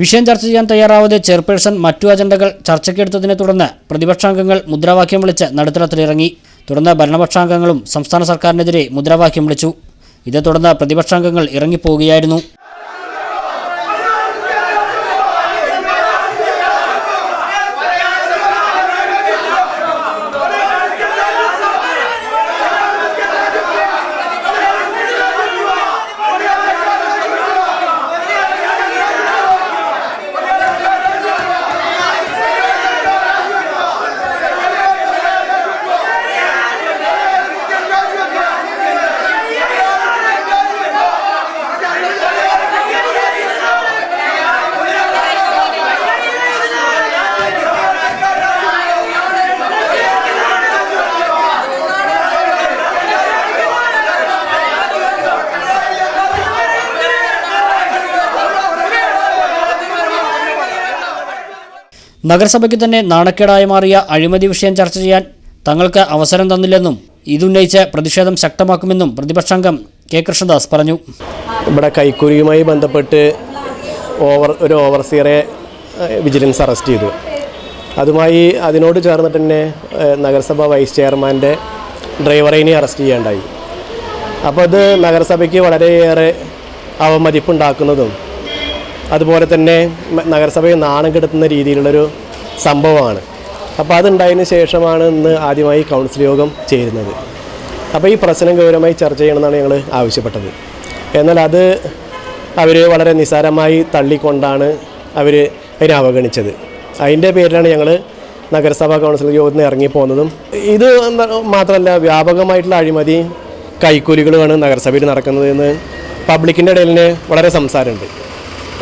വിഷയം ചർച്ച ചെയ്യാൻ തയ്യാറാവാതെ ചെയർപേഴ്സൺ മറ്റു അജണ്ടകൾ ചർച്ചയ്ക്കെടുത്തതിനെ തുടർന്ന് പ്രതിപക്ഷാംഗങ്ങൾ മുദ്രാവാക്യം വിളിച്ച് നടുത്തളത്തിലിറങ്ങി. തുടർന്ന് ഭരണപക്ഷാംഗങ്ങളും സംസ്ഥാന സർക്കാരിനെതിരെ മുദ്രാവാക്യം വിളിച്ചു. ഇതേ തുടർന്ന് പ്രതിപക്ഷാംഗങ്ങൾ ഇറങ്ങിപ്പോവുകയായിരുന്നു. നഗരസഭയ്ക്ക് തന്നെ നാണക്കേടായി മാറിയ അഴിമതി വിഷയം ചർച്ച ചെയ്യാൻ തങ്ങൾക്ക് അവസരം തന്നില്ലെന്നും ഇതുന്നയിച്ച് പ്രതിഷേധം ശക്തമാക്കുമെന്നും പ്രതിപക്ഷാംഗം കെ കൃഷ്ണദാസ് പറഞ്ഞു. ഇവിടെ കൈക്കൂലിയുമായി ബന്ധപ്പെട്ട് ഒരു ഓവർസിയറെ വിജിലൻസ് അറസ്റ്റ് ചെയ്തു. അതിനോട് ചേർന്നിട്ട് തന്നെ നഗരസഭ വൈസ് ചെയർമാൻ്റെ ഡ്രൈവറിനെ അറസ്റ്റ് ചെയ്യാണ്ടായി. അപ്പോൾ അത് നഗരസഭയ്ക്ക് വളരെയേറെ അവമതിപ്പുണ്ടാക്കുന്നതും അതുപോലെ തന്നെ നഗരസഭയെ നാണം കെടുത്തുന്ന രീതിയിലുള്ളൊരു സംഭവമാണ്. അപ്പോൾ അതുണ്ടായതിന് ശേഷമാണ് ഇന്ന് ആദ്യമായി കൗൺസിൽ യോഗം ചേരുന്നത്. അപ്പോൾ ഈ പ്രശ്നം ഗൗരവമായി ചർച്ച ചെയ്യണമെന്നാണ് ഞങ്ങൾ ആവശ്യപ്പെട്ടത്. എന്നാൽ അത് അവർ വളരെ നിസ്സാരമായി തള്ളിക്കൊണ്ടാണ് അവർ അതിനെ അവഗണിച്ചത്. അതിൻ്റെ പേരിലാണ് ഞങ്ങൾ നഗരസഭാ കൗൺസിൽ യോഗത്തിന് ഇറങ്ങിപ്പോകുന്നതും. ഇത് മാത്രമല്ല, വ്യാപകമായിട്ടുള്ള അഴിമതി കൈക്കൂലികളുമാണ് നഗരസഭയിൽ നടക്കുന്നത് എന്ന് പബ്ലിക്കിൻ്റെ ഇടയിൽ വളരെ സംസാരമുണ്ട്.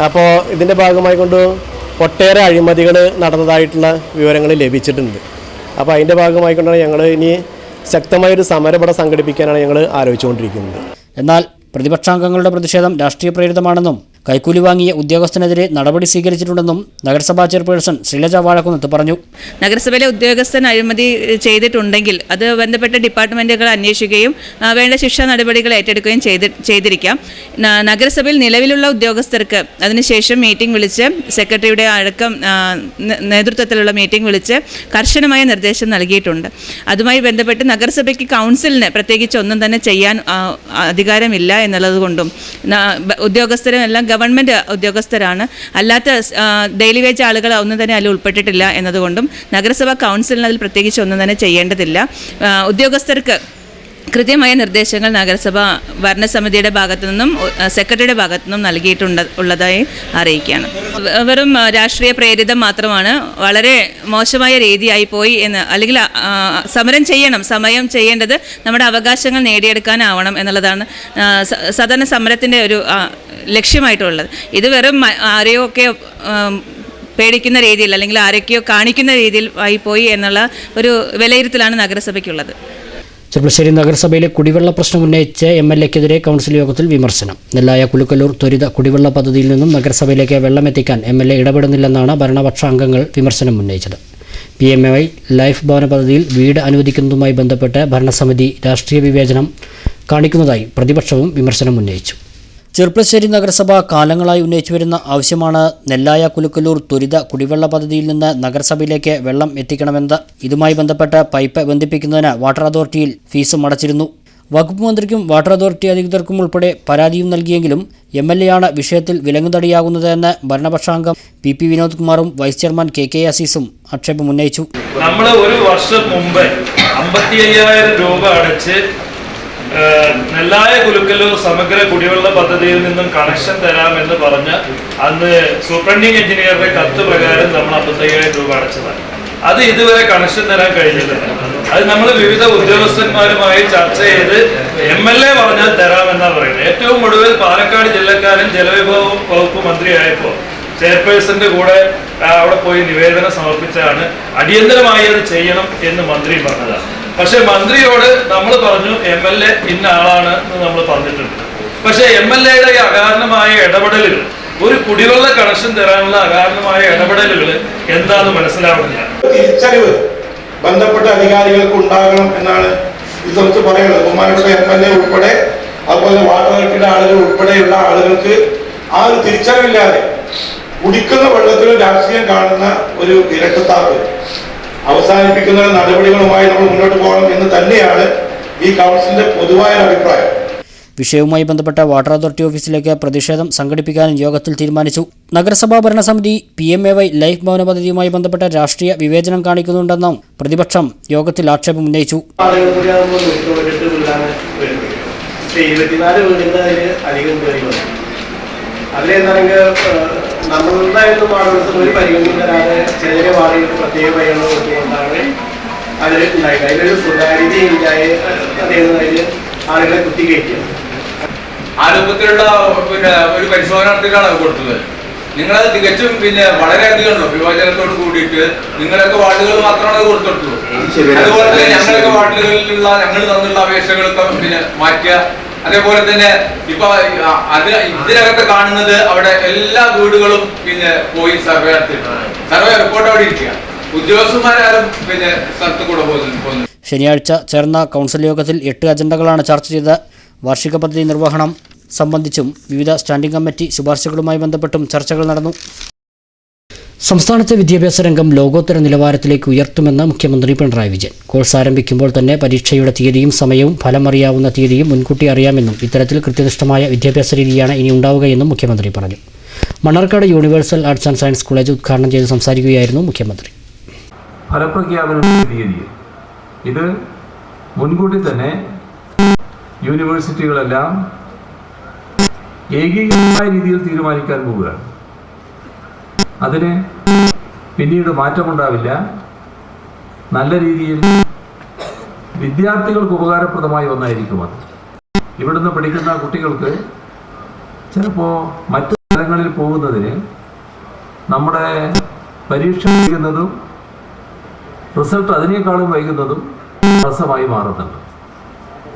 അപ്പോൾ ഇതിൻ്റെ ഭാഗമായി കൊണ്ട് ഒട്ടേറെ അഴിമതികൾ നടന്നതായിട്ടുള്ള വിവരങ്ങൾ ലഭിച്ചിട്ടുണ്ട്. അപ്പോൾ അതിൻ്റെ ഭാഗമായിക്കൊണ്ടാണ് ഞങ്ങൾ ഇനി ശക്തമായൊരു സമരം സംഘടിപ്പിക്കാനാണ് ഞങ്ങൾ ആലോചിച്ചുകൊണ്ടിരിക്കുന്നത്. എന്നാൽ പ്രതിപക്ഷാംഗങ്ങളുടെ പ്രതിഷേധം രാഷ്ട്രീയ പ്രേരിതമാണെന്നും കൈക്കൂലി വാങ്ങിയ ഉദ്യോഗസ്ഥനെതിരെ നടപടി സ്വീകരിച്ചിട്ടുണ്ടെന്നും നഗരസഭാ ചെയർപേഴ്സൺ ശ്രീലജ വാഴക്കുന്നത്ത് പറഞ്ഞു. നഗരസഭയിലെ ഉദ്യോഗസ്ഥൻ അഴിമതി ചെയ്തിട്ടുണ്ടെങ്കിൽ അത് ബന്ധപ്പെട്ട ഡിപ്പാർട്ട്മെൻറ്റുകൾ അന്വേഷിക്കുകയും വേണ്ട ശിക്ഷാ നടപടികൾ ഏറ്റെടുക്കുകയും ചെയ്തിരിക്കാം. നഗരസഭയിൽ നിലവിലുള്ള ഉദ്യോഗസ്ഥർക്ക് അതിനുശേഷം മീറ്റിംഗ് വിളിച്ച് സെക്രട്ടറിയുടെ അടക്കം നേതൃത്വത്തിലുള്ള മീറ്റിംഗ് വിളിച്ച് കർശനമായ നിർദ്ദേശം നൽകിയിട്ടുണ്ട്. അതുമായി ബന്ധപ്പെട്ട് നഗരസഭയ്ക്ക് കൗൺസിലിന് പ്രത്യേകിച്ച് ഒന്നും തന്നെ ചെയ്യാൻ അധികാരമില്ല എന്നുള്ളതുകൊണ്ടും ഉദ്യോഗസ്ഥരെല്ലാം ഗവൺമെൻറ് ഉദ്യോഗസ്ഥരാണ്, അല്ലാത്ത ഡെയിലി വേജ് ആളുകൾ ഒന്നും തന്നെ അതിൽ ഉൾപ്പെട്ടിട്ടില്ല എന്നതുകൊണ്ടും നഗരസഭാ കൗൺസിലിന് അതിൽ പ്രത്യേകിച്ച് ഒന്നും തന്നെ ചെയ്യേണ്ടതില്ല. ഉദ്യോഗസ്ഥർക്ക് കൃത്യമായ നിർദ്ദേശങ്ങൾ നഗരസഭ ഭരണസമിതിയുടെ ഭാഗത്തു നിന്നും സെക്രട്ടറിയുടെ ഭാഗത്തു നിന്നും ഉള്ളതായി അറിയിക്കുകയാണ്. വെറും രാഷ്ട്രീയ പ്രേരിതം മാത്രമാണ്, വളരെ മോശമായ രീതിയായി പോയി എന്ന്, അല്ലെങ്കിൽ സമയം ചെയ്യേണ്ടത് നമ്മുടെ അവകാശങ്ങൾ നേടിയെടുക്കാനാവണം എന്നുള്ളതാണ് സാധാരണ സമരത്തിൻ്റെ ഒരു ലക്ഷ്യമായിട്ടുള്ളത്. ഇത് വെറും ആരെയോ ഒക്കെ പേടിക്കുന്ന രീതിയിൽ അല്ലെങ്കിൽ ആരൊക്കെയോ കാണിക്കുന്ന രീതിയിൽ ആയിപ്പോയി എന്നുള്ള ഒരു വിലയിരുത്തലാണ് നഗരസഭയ്ക്കുള്ളത്. ചെർപ്പളശ്ശേരി നഗരസഭയിലെ കുടിവെള്ള പ്രശ്നം ഉന്നയിച്ച് MLA-ക്കെതിരെ കൗൺസിൽ യോഗത്തിൽ വിമർശനം. നെല്ലായ കുലുക്കല്ലൂർ ത്വരിത കുടിവെള്ള പദ്ധതിയിൽ നിന്നും നഗരസഭയിലേക്ക് വെള്ളമെത്തിക്കാൻ MLA ഇടപെടുന്നില്ലെന്നാണ് ഭരണപക്ഷാംഗങ്ങൾ വിമർശനം ഉന്നയിച്ചത്. PMAY ലൈഫ് ഭവന പദ്ധതിയിൽ വീട് അനുവദിക്കുന്നതുമായി ബന്ധപ്പെട്ട് ഭരണസമിതി രാഷ്ട്രീയ വിവേചനം കാണിക്കുന്നതായി പ്രതിപക്ഷവും വിമർശനം ഉന്നയിച്ചു. ചെർപ്പശ്ശേരി നഗരസഭ കാലങ്ങളായി ഉന്നയിച്ചുവരുന്ന ആവശ്യമാണ് നെല്ലായ കുലുക്കലൂർ ത്വരിത കുടിവെള്ള പദ്ധതിയിൽ നിന്ന് നഗരസഭയിലേക്ക് വെള്ളം എത്തിക്കണമെന്ന്. ഇതുമായി ബന്ധപ്പെട്ട് പൈപ്പ് ബന്ധിപ്പിക്കുന്നതിന് വാട്ടർ അതോറിറ്റിയിൽ ഫീസും അടച്ചിരുന്നു. വകുപ്പ് മന്ത്രിക്കും വാട്ടർ അതോറിറ്റി അധികൃതർക്കും ഉൾപ്പെടെ പരാതിയും നൽകിയെങ്കിലും MLA ആണ് വിഷയത്തിൽ വിലങ്ങുതടിയാകുന്നതെന്ന് ഭരണപക്ഷാംഗം PP വിനോദ് കുമാറും വൈസ് ചെയർമാൻ KK അസീസും ആക്ഷേപം ഉന്നയിച്ചു. നമ്മൾ ഒരു വർഷം മുമ്പ് 55,000 രൂപ അടച്ച് നെല്ലായ കുലുക്കലൂർ സമഗ്ര കുടിവെള്ള പദ്ധതിയിൽ നിന്നും കണക്ഷൻ തരാമെന്ന് പറഞ്ഞ് അന്ന് സൂപ്രണ്ടിംഗ് എഞ്ചിനീയറുടെ കത്ത് പ്രകാരം നമ്മൾ 55,000 രൂപ അടച്ചതാണ്. അത് ഇതുവരെ കണക്ഷൻ തരാൻ കഴിഞ്ഞിട്ടില്ല. അത് നമ്മൾ വിവിധ ഉദ്യോഗസ്ഥന്മാരുമായി ചർച്ച ചെയ്ത് MLA പറഞ്ഞാൽ തരാമെന്നാണ് പറയുന്നത്. ഏറ്റവും ഒടുവിൽ പാലക്കാട് ജില്ലക്കാരൻ ജലവിഭവ വകുപ്പ് മന്ത്രിയായപ്പോൾ ചെയർപേഴ്സന്റെ കൂടെ അവിടെ പോയി നിവേദനം സമർപ്പിച്ചാണ് അടിയന്തരമായി അത് ചെയ്യണം എന്ന് മന്ത്രി പറഞ്ഞതാണ്. പക്ഷെ മന്ത്രിയോട് നമ്മൾ പറഞ്ഞു MLA ഇന്ന ആളാണ് എന്ന് നമ്മൾ പറഞ്ഞിട്ടുണ്ട്. പക്ഷെ MLAയുടെ ഈ അകാരണമായ ഇടപെടലുകൾ, ഒരു കുടിവെള്ള കണക്ഷൻ തരാനുള്ള അകാരണമായ ഇടപെടലുകൾ എന്താണെന്ന് മനസ്സിലാവുന്നില്ല. തിരിച്ചറിവ് ബന്ധപ്പെട്ട അധികാരികൾക്ക് ഉണ്ടാകണം എന്നാണ് ഇത് നമുക്ക് പറയുന്നത്. ബഹുമാനപ്പെട്ട MLA ഉൾപ്പെടെ അതുപോലെ വാട്ടർ അതോറിറ്റിയുടെ ആളുകൾ ഉൾപ്പെടെയുള്ള ആളുകൾക്ക് ആ ഒരു തിരിച്ചറിവില്ലാതെ കുടിക്കുന്ന വെള്ളത്തിലും രാഷ്ട്രീയം കാണുന്ന ഒരു ഇരട്ടത്താപ്പ് അവസാനിപ്പിക്കുന്ന നടപടികളുമായി നമ്മൾ മുന്നോട്ട് പോകണം എന്ന് തന്നെയാണ് ഈ കൗൺസിലിന്റെ പൊതുവായ അഭിപ്രായം. വിഷയവുമായി ബന്ധപ്പെട്ട വാട്ടർ അതോറിറ്റി ഓഫീസിലേക്ക് പ്രതിഷേധം സംഘടിപ്പിക്കാനും യോഗത്തിൽ തീരുമാനിച്ചു. നഗരസഭാ ഭരണസമിതി PMAY ലൈഫ് ഭവന പദ്ധതിയുമായി ബന്ധപ്പെട്ട രാഷ്ട്രീയ വിവേചനം കാണിക്കുന്നുണ്ടെന്നും പ്രതിപക്ഷം യോഗത്തിൽ ആക്ഷേപം ഉന്നയിച്ചു. നമ്മളുണ്ടായിരുന്ന വാർഡുകൾക്ക് ഒരു പരിഗണന തരാതെ ചെറിയ വാർഡുകൾക്ക് പ്രത്യേക പരിഗണന കൊടുത്തുകൊണ്ടാണ് അത് ഉണ്ടായത്. അതിലൊരു സ്വകാര്യത ഉണ്ടായി അതിൽ ആളുകളെ കുത്തിക്കയറ്റിയത്. ആരോഗ്യത്തിലുള്ള ഒരു പരിശോധന നടത്തിയിട്ടാണ് അത് കൊടുത്തത്. നിങ്ങളത് തികച്ചും വളരെയധികം വിഭജനത്തോട് കൂടിയിട്ട് നിങ്ങളൊക്കെ വാർഡുകൾ മാത്രമാണ് അത് കൊടുത്തിട്ടുള്ളൂ. അതുപോലെ തന്നെ ഞങ്ങളൊക്കെ വാർഡുകളിലുള്ള ഞങ്ങൾ തന്നുള്ള അപേക്ഷകളൊക്കെ മാറ്റുക. അതേപോലെ തന്നെ ഇപ്പൊ അത് ഇതിനകത്ത് കാണുന്നത് അവിടെ എല്ലാ വീടുകളും പോയി സർവേ നടത്തിയിട്ടുണ്ട്. സർവേ റിപ്പോർട്ട് അവിടെ ഇരിക്കുക. ഉദ്യോഗസ്ഥന്മാരും സ്ഥലത്ത് കൂടെ പോകുന്നു. ശനിയാഴ്ച ചേർന്ന കൗൺസിൽ യോഗത്തിൽ 8 അജണ്ടകളാണ് ചർച്ച ചെയ്തത്. വാർഷിക പദ്ധതി നിർവഹണം സംബന്ധിച്ചും വിവിധ സ്റ്റാൻഡിംഗ് കമ്മിറ്റി ശുപാർശകളുമായി ബന്ധപ്പെട്ടും ചർച്ചകൾ നടന്നു. സംസ്ഥാനത്തെ വിദ്യാഭ്യാസ രംഗം ലോകോത്തര നിലവാരത്തിലേക്ക് ഉയർത്തുമെന്ന് മുഖ്യമന്ത്രി പിണറായി വിജയൻ. കോഴ്സ് ആരംഭിക്കുമ്പോൾ തന്നെ പരീക്ഷയുടെ തീയതിയും സമയവും ഫലം അറിയാവുന്ന തീയതിയും മുൻകൂട്ടി അറിയാമെന്നും ഇത്തരത്തിൽ കൃത്യനിഷ്ഠമായ വിദ്യാഭ്യാസ രീതിയാണ് ഇനി ഉണ്ടാവുകയെന്നും മുഖ്യമന്ത്രി പറഞ്ഞു. Mannarkkad universal arts and science college ഉദ്ഘാടനം ചെയ്ത് സംസാരിക്കുകയായിരുന്നു മുഖ്യമന്ത്രി. ഫലപ്രഖ്യാപന തീയതി ഇത് മുൻകൂട്ടി തന്നെ യൂണിവേഴ്സിറ്റികളെല്ലാം ഏകീകൃതമായ രീതിയിൽ തീരുമാനിക്കാൻ പോവുകയാണ്. അതിന് പിന്നീട് മാറ്റമുണ്ടാവില്ല. നല്ല രീതിയിൽ വിദ്യാർത്ഥികൾക്ക് ഉപകാരപ്രദമായ ഒന്നായിരിക്കും അത്. ഇവിടുന്ന് പഠിക്കുന്ന കുട്ടികൾക്ക് ചിലപ്പോൾ മറ്റു സ്ഥലങ്ങളിൽ പോകുന്നതിന് നമ്മുടെ പരീക്ഷ വൈകുന്നതും റിസൾട്ട് അതിനേക്കാളും വൈകുന്നതും തടസ്സമായി മാറുന്നുണ്ട്.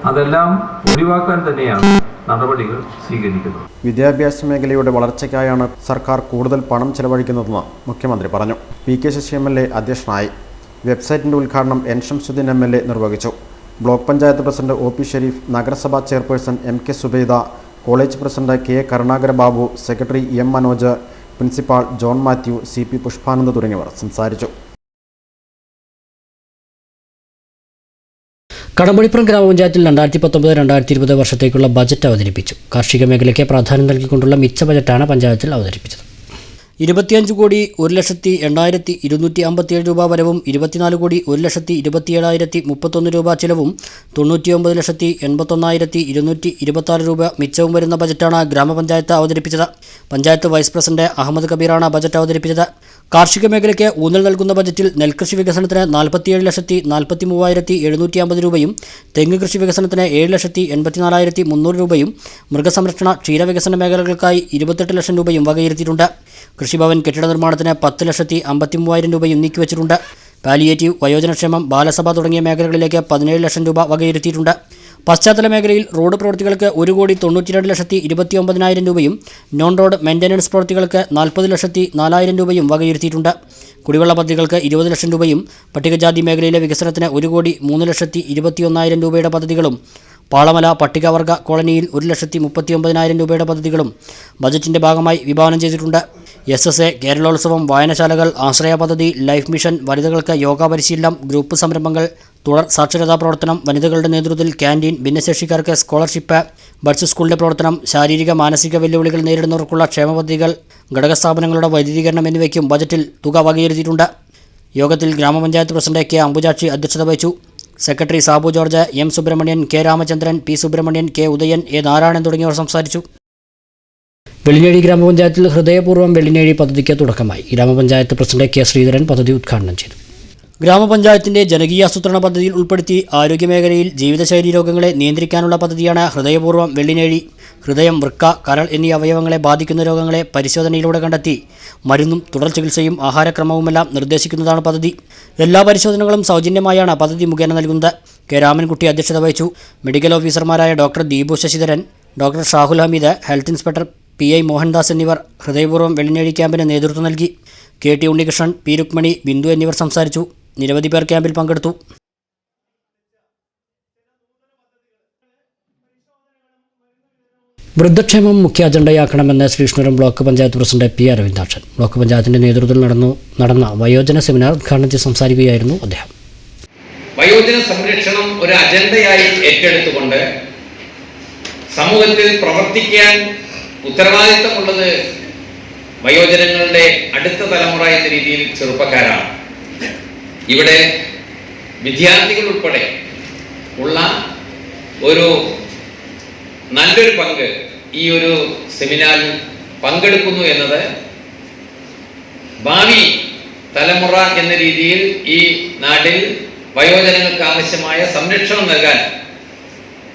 അതെല്ലാം ഒഴിവാക്കാൻ തന്നെയാണ് നടപടികൾ സ്വീകരിക്കുന്നത്. വിദ്യാഭ്യാസ മേഖലയുടെ വളർച്ചയ്ക്കായാണ് സർക്കാർ കൂടുതൽ പണം ചെലവഴിക്കുന്നതെന്ന് മുഖ്യമന്ത്രി പറഞ്ഞു. PK ശശി MLA അധ്യക്ഷനായി. വെബ്സൈറ്റിന്റെ ഉദ്ഘാടനം N ശംസുദ്ദീൻ MLA നിർവഹിച്ചു. Block panchayat president OP Shareef, നഗരസഭാ chairperson MK Subaida, college president K Karunakara Babu, secretary M Manoj, principal John Mathew, CP Pushpanand തുടങ്ങിയവർ സംസാരിച്ചു. കടമ്പളിപ്പുറം ഗ്രാമപഞ്ചായത്തിൽ 2019-2020 വർഷത്തേക്കുള്ള ബജറ്റ് അവതരിപ്പിച്ചു. കാർഷിക മേഖലയ്ക്ക് പ്രാധാന്യം നൽകിക്കൊണ്ടുള്ള മിച്ച ബജറ്റാണ് പഞ്ചായത്തിൽ അവതരിപ്പിച്ചത്. 25,08,257 രൂപ വരവും 24,01,27,031 രൂപ ചിലവും 99,81,226 രൂപ മിച്ചവും വരുന്ന ബജറ്റാണ് ഗ്രാമപഞ്ചായത്ത് അവതരിപ്പിച്ചത്. പഞ്ചായത്ത് വൈസ് പ്രസിഡന്റ് അഹമ്മദ് കബീറാണ് ബജറ്റ് അവതരിപ്പിച്ചത്. കാർഷിക മേഖലയ്ക്ക് ഊന്നൽ നൽകുന്ന ബജറ്റിൽ നെൽകൃഷി വികസനത്തിന് 47,43,750 രൂപയും തെങ്ങ് കൃഷി വികസനത്തിന് 7,84,300 രൂപയും മൃഗസംരക്ഷണ ക്ഷീരവികസന മേഖലകൾക്കായി 28 ലക്ഷം രൂപയും വകയിരുത്തിയിട്ടുണ്ട്. കൃഷിഭവൻ കെട്ടിട നിർമ്മാണത്തിന് 10,53,000 രൂപയും നീക്കിവച്ചിട്ടുണ്ട്. പാലിയേറ്റീവ്, വയോജനക്ഷേമം, ബാലസഭ തുടങ്ങിയ മേഖലകളിലേക്ക് 17 ലക്ഷം രൂപ വകയിരുത്തിയിട്ടുണ്ട്. പശ്ചാത്തല മേഖലയിൽ റോഡ് പ്രവൃത്തികൾക്ക് 1,92,29,000 രൂപയും നോൺ റോഡ് മെയിൻ്റനൻസ് പ്രവൃത്തികൾക്ക് 40,04,000 രൂപയും വകയിരുത്തിയിട്ടുണ്ട്. കുടിവെള്ള പദ്ധതികൾക്ക് 20 ലക്ഷം രൂപയും പട്ടികജാതി മേഖലയിലെ വികസനത്തിന് 1,03,21,000 രൂപയുടെ പദ്ധതികളും പാളമല പട്ടികവർഗ കോളനിയിൽ 1,39,000 രൂപയുടെ പദ്ധതികളും ബജറ്റിൻ്റെ ഭാഗമായി വിഭാവനം ചെയ്തിട്ടുണ്ട്. SSA, കേരളോത്സവം, വായനശാലകൾ, ആശ്രയ പദ്ധതി, ലൈഫ് മിഷൻ, വനിതകൾക്ക് യോഗ പരിശീലനം, ഗ്രൂപ്പ് സംരംഭങ്ങൾ, തുടർ സാക്ഷരതാ പ്രവർത്തനം, വനിതകളുടെ നേതൃത്വത്തിൽ ക്യാൻറ്റീൻ, ഭിന്നശേഷിക്കാർക്ക് സ്കോളർഷിപ്പ്, ബഡ്സ് സ്കൂളിൻ്റെ പ്രവർത്തനം, ശാരീരിക മാനസിക വെല്ലുവിളികൾ നേരിടുന്നവർക്കുള്ള ക്ഷേമ പദ്ധതികൾ, ഘടകസ്ഥാപനങ്ങളുടെ വൈദ്യുതീകരണം എന്നിവയ്ക്കും ബജറ്റിൽ തുക വകയിരുത്തിയിട്ടുണ്ട്. യോഗത്തിൽ ഗ്രാമപഞ്ചായത്ത് പ്രസിഡന്റ് K. അംബുജാക്ഷി അധ്യക്ഷത വഹിച്ചു. Secretary Sabu George, M. Subramanian, K. Ramachandran, P. Subramanian, K. Udayan, A. Narayanan തുടങ്ങിയവർ സംസാരിച്ചു. വെള്ളിനേഴി ഗ്രാമപഞ്ചായത്തിൽ ഹൃദയപൂർവ്വം വെള്ളിനേഴി പദ്ധതിക്ക് തുടക്കമായി. ഗ്രാമപഞ്ചായത്ത് പ്രസിഡന്റ് K. ശ്രീധരൻ പദ്ധതി ഉദ്ഘാടനം ചെയ്തു. ഗ്രാമപഞ്ചായത്തിന്റെ ജനകീയാസൂത്രണ പദ്ധതിയിൽ ഉൾപ്പെടുത്തി ആരോഗ്യമേഖലയിൽ ജീവിതശൈലി രോഗങ്ങളെ നിയന്ത്രിക്കാനുള്ള പദ്ധതിയാണ് ഹൃദയപൂർവ്വം വെള്ളിനേഴി. ഹൃദയം, വൃക്ക, കരൾ എന്നീ അവയവങ്ങളെ ബാധിക്കുന്ന രോഗങ്ങളെ പരിശോധനയിലൂടെ കണ്ടെത്തി മരുന്നും തുടർ ചികിത്സയും ആഹാരക്രമവുമെല്ലാം നിർദ്ദേശിക്കുന്നതാണ് പദ്ധതി. എല്ലാ പരിശോധനകളും സൗജന്യമായാണ് പദ്ധതി മുഖേന നൽകുന്നത്. K. രാമൻകുട്ടി അധ്യക്ഷത വഹിച്ചു. മെഡിക്കൽ ഓഫീസർമാരായ doctor Deepu Sasidharan, doctor Shahul Hameed, health inspector P.I. Mohandas എന്നിവർ ഹൃദയപൂർവ്വം വെള്ളിനേഴി ക്യാമ്പിന് നേതൃത്വം നൽകി. K. T. Unnikrishnan, P. Rukmani, Bindu എന്നിവർ സംസാരിച്ചു. നിരവധി പേർ ക്യാമ്പിൽ പങ്കെടുത്തു. വൃദ്ധക്ഷേമം മുഖ്യ അജണ്ടയാക്കണമെന്ന് Sreekrishnapuram block panchayat president P. Aravindakshan block പഞ്ചായത്തിന്റെ നേതൃത്വത്തിൽ നടന്ന വയോജന സെമിനാർ ഉദ്ഘാടനം ചെയ്ത് സംസാരിക്കുകയായിരുന്നു അദ്ദേഹം. വയോജന സംരക്ഷണം ഒരു അജണ്ടയായി ഏറ്റെടുത്തുകൊണ്ട് സമൂഹത്തിൽ പ്രവർത്തിക്കാൻ ഉത്തരവാദിത്തമുള്ളത് വയോജനങ്ങളുടെ അടുത്ത തലമുറ എന്ന രീതിയിൽ ചെറുപ്പക്കാരാണ്. ഇവിടെ വിദ്യാർത്ഥികൾ ഉൾപ്പെടെ ഉള്ള ഒരു നല്ലൊരു പങ്ക് ഈ ഒരു സെമിനാറിൽ പങ്കെടുക്കുന്നു എന്നത് ഭാവി തലമുറ എന്ന രീതിയിൽ ഈ നാട്ടിൽ വയോജനങ്ങൾക്ക് ആവശ്യമായ സംരക്ഷണം നൽകാൻ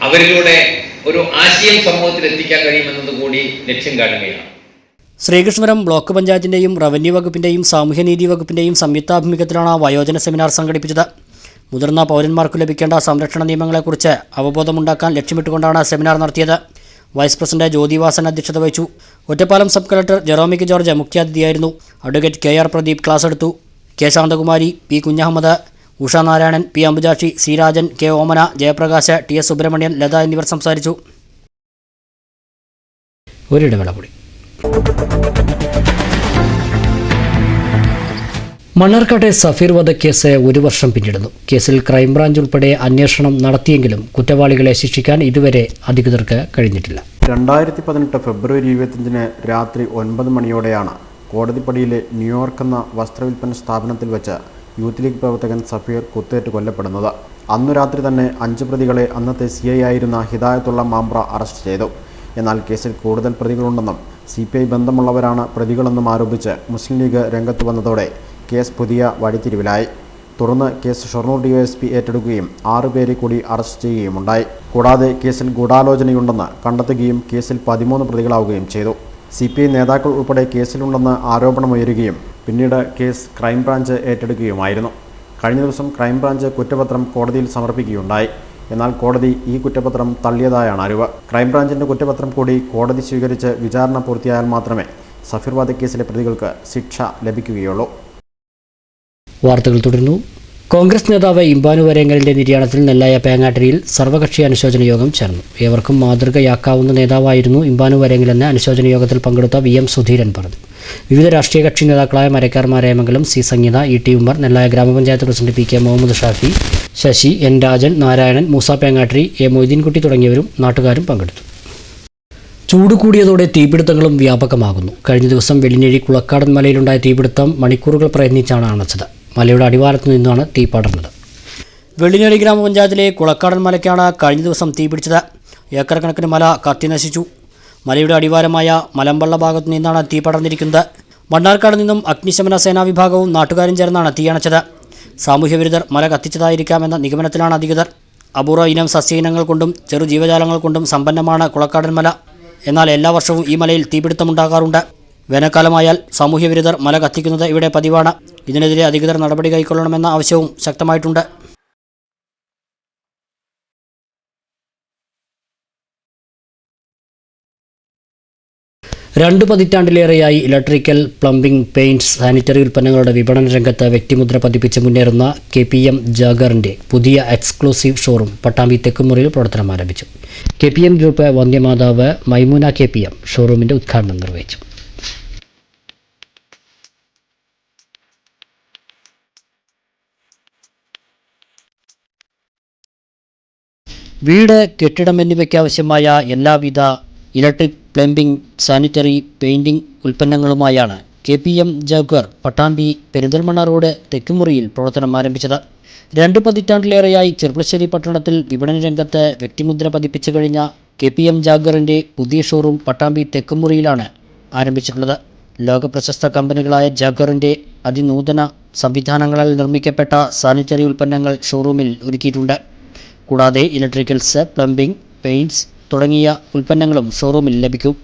അവരിലൂടെ ഒരു ആശയം സമൂഹത്തിൽ എത്തിക്കാൻ കഴിയുമെന്നത് കൂടി ലക്ഷ്യം കാണുകയാണ്. ശ്രീകൃഷ്ണപുരം ബ്ലോക്ക് പഞ്ചായത്തിൻ്റെയും റവന്യൂ വകുപ്പിൻ്റെയും സാമൂഹ്യനീതി വകുപ്പിൻ്റെയും സംയുക്താഭിമുഖ്യത്തിലാണ് വയോജന സെമിനാർ സംഘടിപ്പിച്ചത്. മുതിർന്ന പൗരന്മാർക്ക് ലഭിക്കേണ്ട സംരക്ഷണ നിയമങ്ങളെക്കുറിച്ച് അവബോധമുണ്ടാക്കാൻ ലക്ഷ്യമിട്ടുകൊണ്ടാണ് സെമിനാർ നടത്തിയത്. വൈസ് പ്രസിഡന്റ് ജ്യോതിവാസൻ അധ്യക്ഷത വഹിച്ചു. ഒറ്റപ്പാലം സബ് കളക്ടർ ജെറോമിക് ജോർജ് മുഖ്യാതിഥിയായിരുന്നു. Advocate K. R. Pradeep class എടുത്തു. K. Santhakumari, P. Kunhahammed, Usha Narayanan, P. Ambujakshi, C. Rajan, K. Omana, Jayaprakash, T. S. Subrahmanyan, Latha എന്നിവർ സംസാരിച്ചു. ഒരിടവേള കൂടി. മണ്ണാർക്കാട്ടെ സഫീർ വധക്കേസ് 1 വർഷം പിന്നിടുന്നു. കേസിൽ ക്രൈംബ്രാഞ്ച് ഉൾപ്പെടെ അന്വേഷണം നടത്തിയെങ്കിലും കുറ്റവാളികളെ ശിക്ഷിക്കാൻ ഇതുവരെ അധികൃതർക്ക് കഴിഞ്ഞിട്ടില്ല. 2018 ഫെബ്രുവരി 25 രാത്രി 9 മണിയോടെയാണ് കോടതിപ്പടിയിലെ ന്യൂയോർക്ക് എന്ന വസ്ത്രവിൽപ്പന സ്ഥാപനത്തിൽ വെച്ച് യൂത്ത് ലീഗ് പ്രവർത്തകൻ സഫീർ കുത്തേറ്റ് കൊല്ലപ്പെടുന്നത്. അന്നു രാത്രി തന്നെ 5 പ്രതികളെ അന്നത്തെ CI ആയിരുന്ന ഹിദായത്തുള്ള മാമ്പ്ര അറസ്റ്റ് ചെയ്തു. എന്നാൽ കേസിൽ കൂടുതൽ പ്രതികളുണ്ടെന്നും CPI ബന്ധമുള്ളവരാണ് പ്രതികളെന്നും ആരോപിച്ച് മുസ്ലിം ലീഗ് രംഗത്ത് വന്നതോടെ കേസ് പുതിയ വഴിത്തിരിവിലായി. തുടർന്ന് കേസ് ഷൊർണൂർ DYSP ഏറ്റെടുക്കുകയും 6 പേരെ കൂടി അറസ്റ്റ് ചെയ്യുകയുമുണ്ടായി. കൂടാതെ കേസിൽ ഗൂഢാലോചനയുണ്ടെന്ന് കണ്ടെത്തുകയും കേസിൽ 13 പ്രതികളാവുകയും ചെയ്തു. CPI നേതാക്കൾ ഉൾപ്പെടെ കേസിലുണ്ടെന്ന് ആരോപണമുയരുകയും പിന്നീട് കേസ് ക്രൈംബ്രാഞ്ച് ഏറ്റെടുക്കുകയുമായിരുന്നു. കഴിഞ്ഞ ദിവസം ക്രൈംബ്രാഞ്ച് കുറ്റപത്രം കോടതിയിൽ സമർപ്പിക്കുകയുണ്ടായി. എന്നാൽ കോടതി ഈ കുറ്റപത്രം തള്ളിയതായാണ് അറിവ്. ക്രൈംബ്രാഞ്ചിൻ്റെ കുറ്റപത്രം കൂടി കോടതി സ്വീകരിച്ച് വിചാരണ പൂർത്തിയായാൽ മാത്രമേ സഫീർ വധക്കേസിലെ പ്രതികൾക്ക് ശിക്ഷ ലഭിക്കുകയുള്ളൂ. വാർത്തകൾ തുടരുന്നു. കോൺഗ്രസ് നേതാവ് ഇമ്പാനു വരേങ്ങലിന്റെ നിര്യാണത്തിൽ നെല്ലായ പേങ്ങാട്ടിരിയിൽ സർവകക്ഷി അനുശോചന യോഗം ചേർന്നു. ഏവർക്കും മാതൃകയാക്കാവുന്ന നേതാവായിരുന്നു ഇമ്പാനു വരേങ്ങലെന്ന് അനുശോചന യോഗത്തിൽ പങ്കെടുത്ത VM സുധീരൻ പറഞ്ഞു. വിവിധ രാഷ്ട്രീയ കക്ഷി നേതാക്കളായ മരക്കാർ മാരായമംഗലം, C. സംഗീത, ET ഉമ്മർ, നെല്ലായ ഗ്രാമപഞ്ചായത്ത് president PK Muhammad Shafi, Sasi, N. Rajan, Narayanan, Moosa Pengattiri, A. Moideenkutty തുടങ്ങിയവരും നാട്ടുകാരും പങ്കെടുത്തു. ചൂട് കൂടിയതോടെ തീപിടുത്തങ്ങളും വ്യാപകമാകുന്നു. കഴിഞ്ഞ ദിവസം വെള്ളിനേഴി കുളക്കാടൻ മലയിലുണ്ടായ തീപിടുത്തം മണിക്കൂറുകൾ പ്രയത്നിച്ചാണ് അണച്ചത്. മലയുടെ അടിവാരത്തു നിന്നാണ് തീ പടർന്നത്. വെള്ളിനേഴി ഗ്രാമപഞ്ചായത്തിലെ കുളക്കാടൻ മലയ്ക്കാണ് കഴിഞ്ഞ ദിവസം തീപിടിച്ചത്. ഏക്കർ കണക്കിന് മല കത്തിനശിച്ചു. മലയുടെ അടിവാരമായ മലമ്പള്ള ഭാഗത്തു നിന്നാണ് തീ പടർന്നിരിക്കുന്നത്. മണ്ണാർക്കാട് നിന്നും അഗ്നിശമന സേനാ വിഭാഗവും നാട്ടുകാരും ചേർന്നാണ് തീയണച്ചത്. സാമൂഹ്യവിരുദ്ധർ മല കത്തിച്ചതായിരിക്കാമെന്ന നിഗമനത്തിലാണ് അധികൃതർ. അപൂർവ ഇനം സസ്യയിനങ്ങൾ കൊണ്ടും ചെറു ജീവജാലങ്ങൾ കൊണ്ടും സമ്പന്നമാണ് കുളക്കാടൻ മല. എന്നാൽ എല്ലാ വർഷവും ഈ മലയിൽ തീപിടുത്തമുണ്ടാകാറുണ്ട്. വേനൽക്കാലമായാൽ സാമൂഹ്യവിരുദ്ധർ മല കത്തിക്കുന്നത് ഇവിടെ പതിവാണ്. ഇതിനെതിരെ അധികൃതർ നടപടി കൈക്കൊള്ളണമെന്ന ആവശ്യവും ശക്തമായിട്ടുണ്ട്. 2 പതിറ്റാണ്ടിലേറെയായി ഇലക്ട്രിക്കൽ, പ്ലംബിംഗ്, പെയിന്റ്സ്, സാനിറ്ററി ഉൽപ്പന്നങ്ങളുടെ വിപണന രംഗത്ത് വ്യക്തിമുദ്ര പതിപ്പിച്ച് മുന്നേറുന്ന KPM ജാഗറിന്റെ പുതിയ എക്സ്ക്ലൂസീവ് ഷോറൂം പട്ടാമ്പി തെക്കുമുറിയിൽ പ്രവർത്തനം ആരംഭിച്ചു. KPM ഗ്രൂപ്പ് വന്ധ്യമാതാവ് മൈമൂന KPM ഷോറൂമിന്റെ ഉദ്ഘാടനം നിർവഹിച്ചു. വീട്, കെട്ടിടം എന്നിവയ്ക്കാവശ്യമായ എല്ലാവിധ ഇലക്ട്രിക്, പ്ലംബിംഗ്, സാനിറ്ററി, പെയിന്റിംഗ് ഉൽപ്പന്നങ്ങളുമായാണ് KPM Jaguar Pattambi Perinthalmanna road തെക്കുമുറിയിൽ പ്രവർത്തനം ആരംഭിച്ചത്. 2 പതിറ്റാണ്ടിലേറെയായി ചെർപ്പുളശ്ശേരി പട്ടണത്തിൽ വിപണന രംഗത്ത് വ്യക്തിമുദ്ര പതിപ്പിച്ചു കഴിഞ്ഞ KPM ജാഗ്വറിന്റെ പുതിയ ഷോറൂം പട്ടാമ്പി തെക്കുമുറിയിലാണ് ആരംഭിച്ചിട്ടുള്ളത്. ലോകപ്രശസ്ത കമ്പനികളായ ജാഗ്വറിന്റെ അതിനൂതന സംവിധാനങ്ങളാൽ നിർമ്മിക്കപ്പെട്ട സാനിറ്ററി ഉൽപ്പന്നങ്ങൾ ഷോറൂമിൽ ഒരുക്കിയിട്ടുണ്ട്. കൂടാതെ ഇലക്ട്രിക്കൽസ്, പ്ലംബിംഗ്, പെയിന്റ്സ് തുടങ്ങിയ ഉൽപ്പന്നങ്ങളും ഷോറൂമിൽ ലഭിക്കും.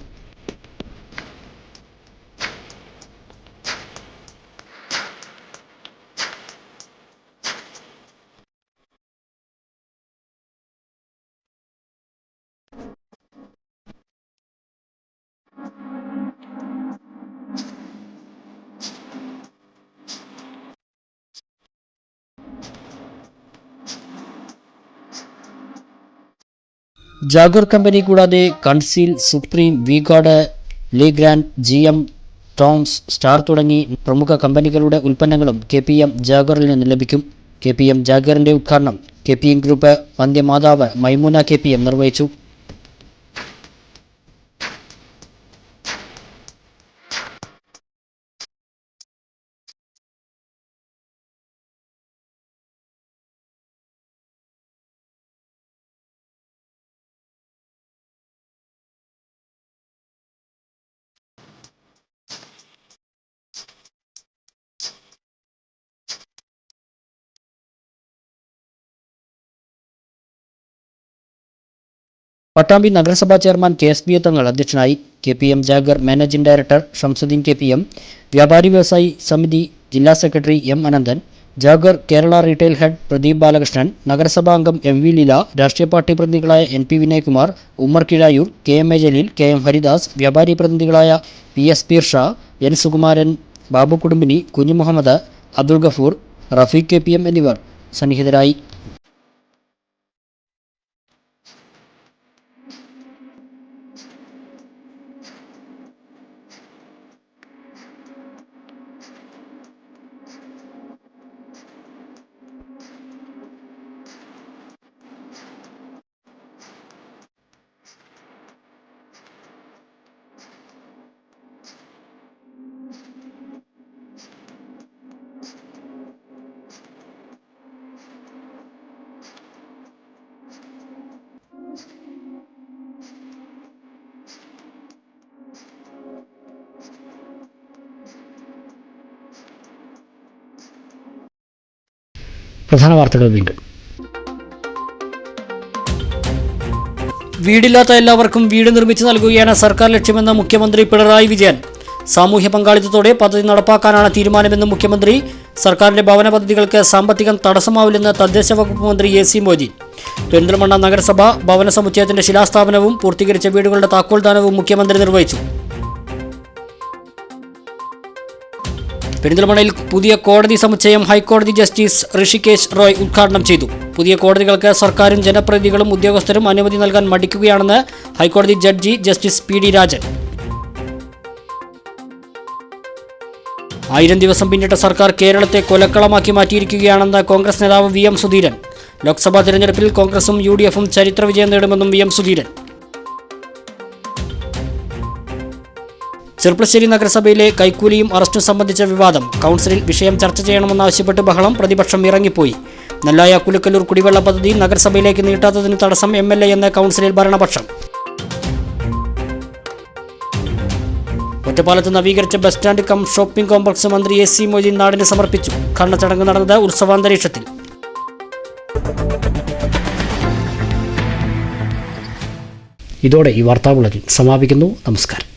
ജാഗ്വർ കമ്പനി കൂടാതെ conceal, supreme, V-Guard, ലീഗ്രാൻഡ്, GM, Toms, star തുടങ്ങി പ്രമുഖ കമ്പനികളുടെ ഉൽപ്പന്നങ്ങളും KPM ജാഗ്വറിൽ നിന്ന് ലഭിക്കും. KPM ജാഗ്വറിന്റെ ഉദ്ഘാടനം KPM ഗ്രൂപ്പ് വന്ധ്യമാതാവ് മൈമൂന KPM നിർവഹിച്ചു. പട്ടാമ്പി നഗരസഭാ ചെയർമാൻ KSB തങ്ങൾ അധ്യക്ഷനായി. KPM Jaguar managing director Shamsuddin KPM, Vyapari Vyavasayi Samithi ജില്ലാ secretary M. Ananthan, Jaguar Kerala retail head Pradeep Balakrishnan, നഗരസഭാ അംഗം MV ലീല, രാഷ്ട്രീയ പാർട്ടി പ്രതിനിധികളായ NP Vinayakumar, Ummer Kizhayoor, KMA Jaleel, KM Haridas, വ്യാപാരി പ്രതിനിധികളായ PS പീർ ഷാ, N. സുകുമാരൻ, ബാബു കുടുംബിനി, കുഞ്ഞു മുഹമ്മദ്, അബ്ദുൾ ഗഫൂർ, റഫീഖ് KPM എന്നിവർ സന്നിഹിതരായി. പ്രധാന വാർത്തകൾ വീണ്ടും. വീടില്ലാത്ത എല്ലാവർക്കും വീട് നിർമ്മിച്ചു നൽകുകയാണ് സർക്കാർ ലക്ഷ്യമെന്ന് മുഖ്യമന്ത്രി പിണറായി വിജയൻ. സാമൂഹ്യ പങ്കാളിത്തത്തോടെ പദ്ധതി നടപ്പാക്കാനാണ് തീരുമാനമെന്ന് മുഖ്യമന്ത്രി. സർക്കാരിന്റെ ഭവന പദ്ധതികൾക്ക് സാമ്പത്തികം തടസ്സമാവില്ലെന്ന് തദ്ദേശ വകുപ്പ് മന്ത്രി AC മൊയ്തീൻ. പെരിന്തൽമണ്ണ നഗരസഭ ഭവന സമുച്ചയത്തിന്റെ ശിലാസ്ഥാപനവും പൂർത്തീകരിച്ച വീടുകളുടെ താക്കോൽദാനവും മുഖ്യമന്ത്രി നിർവഹിച്ചു. പെരിന്തൽമണ്ണയിൽ പുതിയ കോടതി സമുച്ചയം ഹൈക്കോടതി ജസ്റ്റിസ് ഋഷികേശ് റോയ് ഉദ്ഘാടനം ചെയ്തു. പുതിയ കോടതികൾക്ക് സർക്കാരും ജനപ്രതിനിധികളും ഉദ്യോഗസ്ഥരും അനുമതി നൽകാൻ മടിക്കുകയാണെന്ന് ഹൈക്കോടതി ജഡ്ജി ജസ്റ്റിസ് PD രാജൻ. 1000 ദിവസം പിന്നിട്ട സർക്കാർ കേരളത്തെ കൊലക്കളമാക്കി മാറ്റിയിരിക്കുകയാണെന്ന് കോൺഗ്രസ് നേതാവ് VM സുധീരൻ. ലോക്സഭാ തെരഞ്ഞെടുപ്പിൽ കോൺഗ്രസും UDFും ചരിത്ര വിജയം നേടുമെന്നും VM സുധീരൻ. ചെർപ്പുളശ്ശേരി നഗരസഭയിലെ കൈക്കൂലിയും അറസ്റ്റും സംബന്ധിച്ച വിവാദം. കൗൺസിലിൽ വിഷയം ചർച്ച ചെയ്യണമെന്നാവശ്യപ്പെട്ട് ബഹളം. പ്രതിപക്ഷം ഇറങ്ങിപ്പോയി. നെല്ലായ കുലുക്കല്ലൂർ കുടിവെള്ള പദ്ധതി നഗരസഭയിലേക്ക് നീട്ടാത്തതിന് തടസ്സം MLA എന്ന കൗൺസിലിൽ ഭരണപക്ഷം. ഒറ്റപ്പാലത്ത് നവീകരിച്ച bus stand cum shopping complex മന്ത്രി AC മൊയ്തീൻ നാടിന് സമർപ്പിച്ചു. ഉദ്ഘാടന ചടങ്ങ് നടന്നത് ഉത്സവാന്തരീക്ഷത്തിൽ. ഇതോടെ ഈ വാർത്താ ബുള്ളറ്റിൻ സമാപിക്കുന്നു. നമസ്കാരം.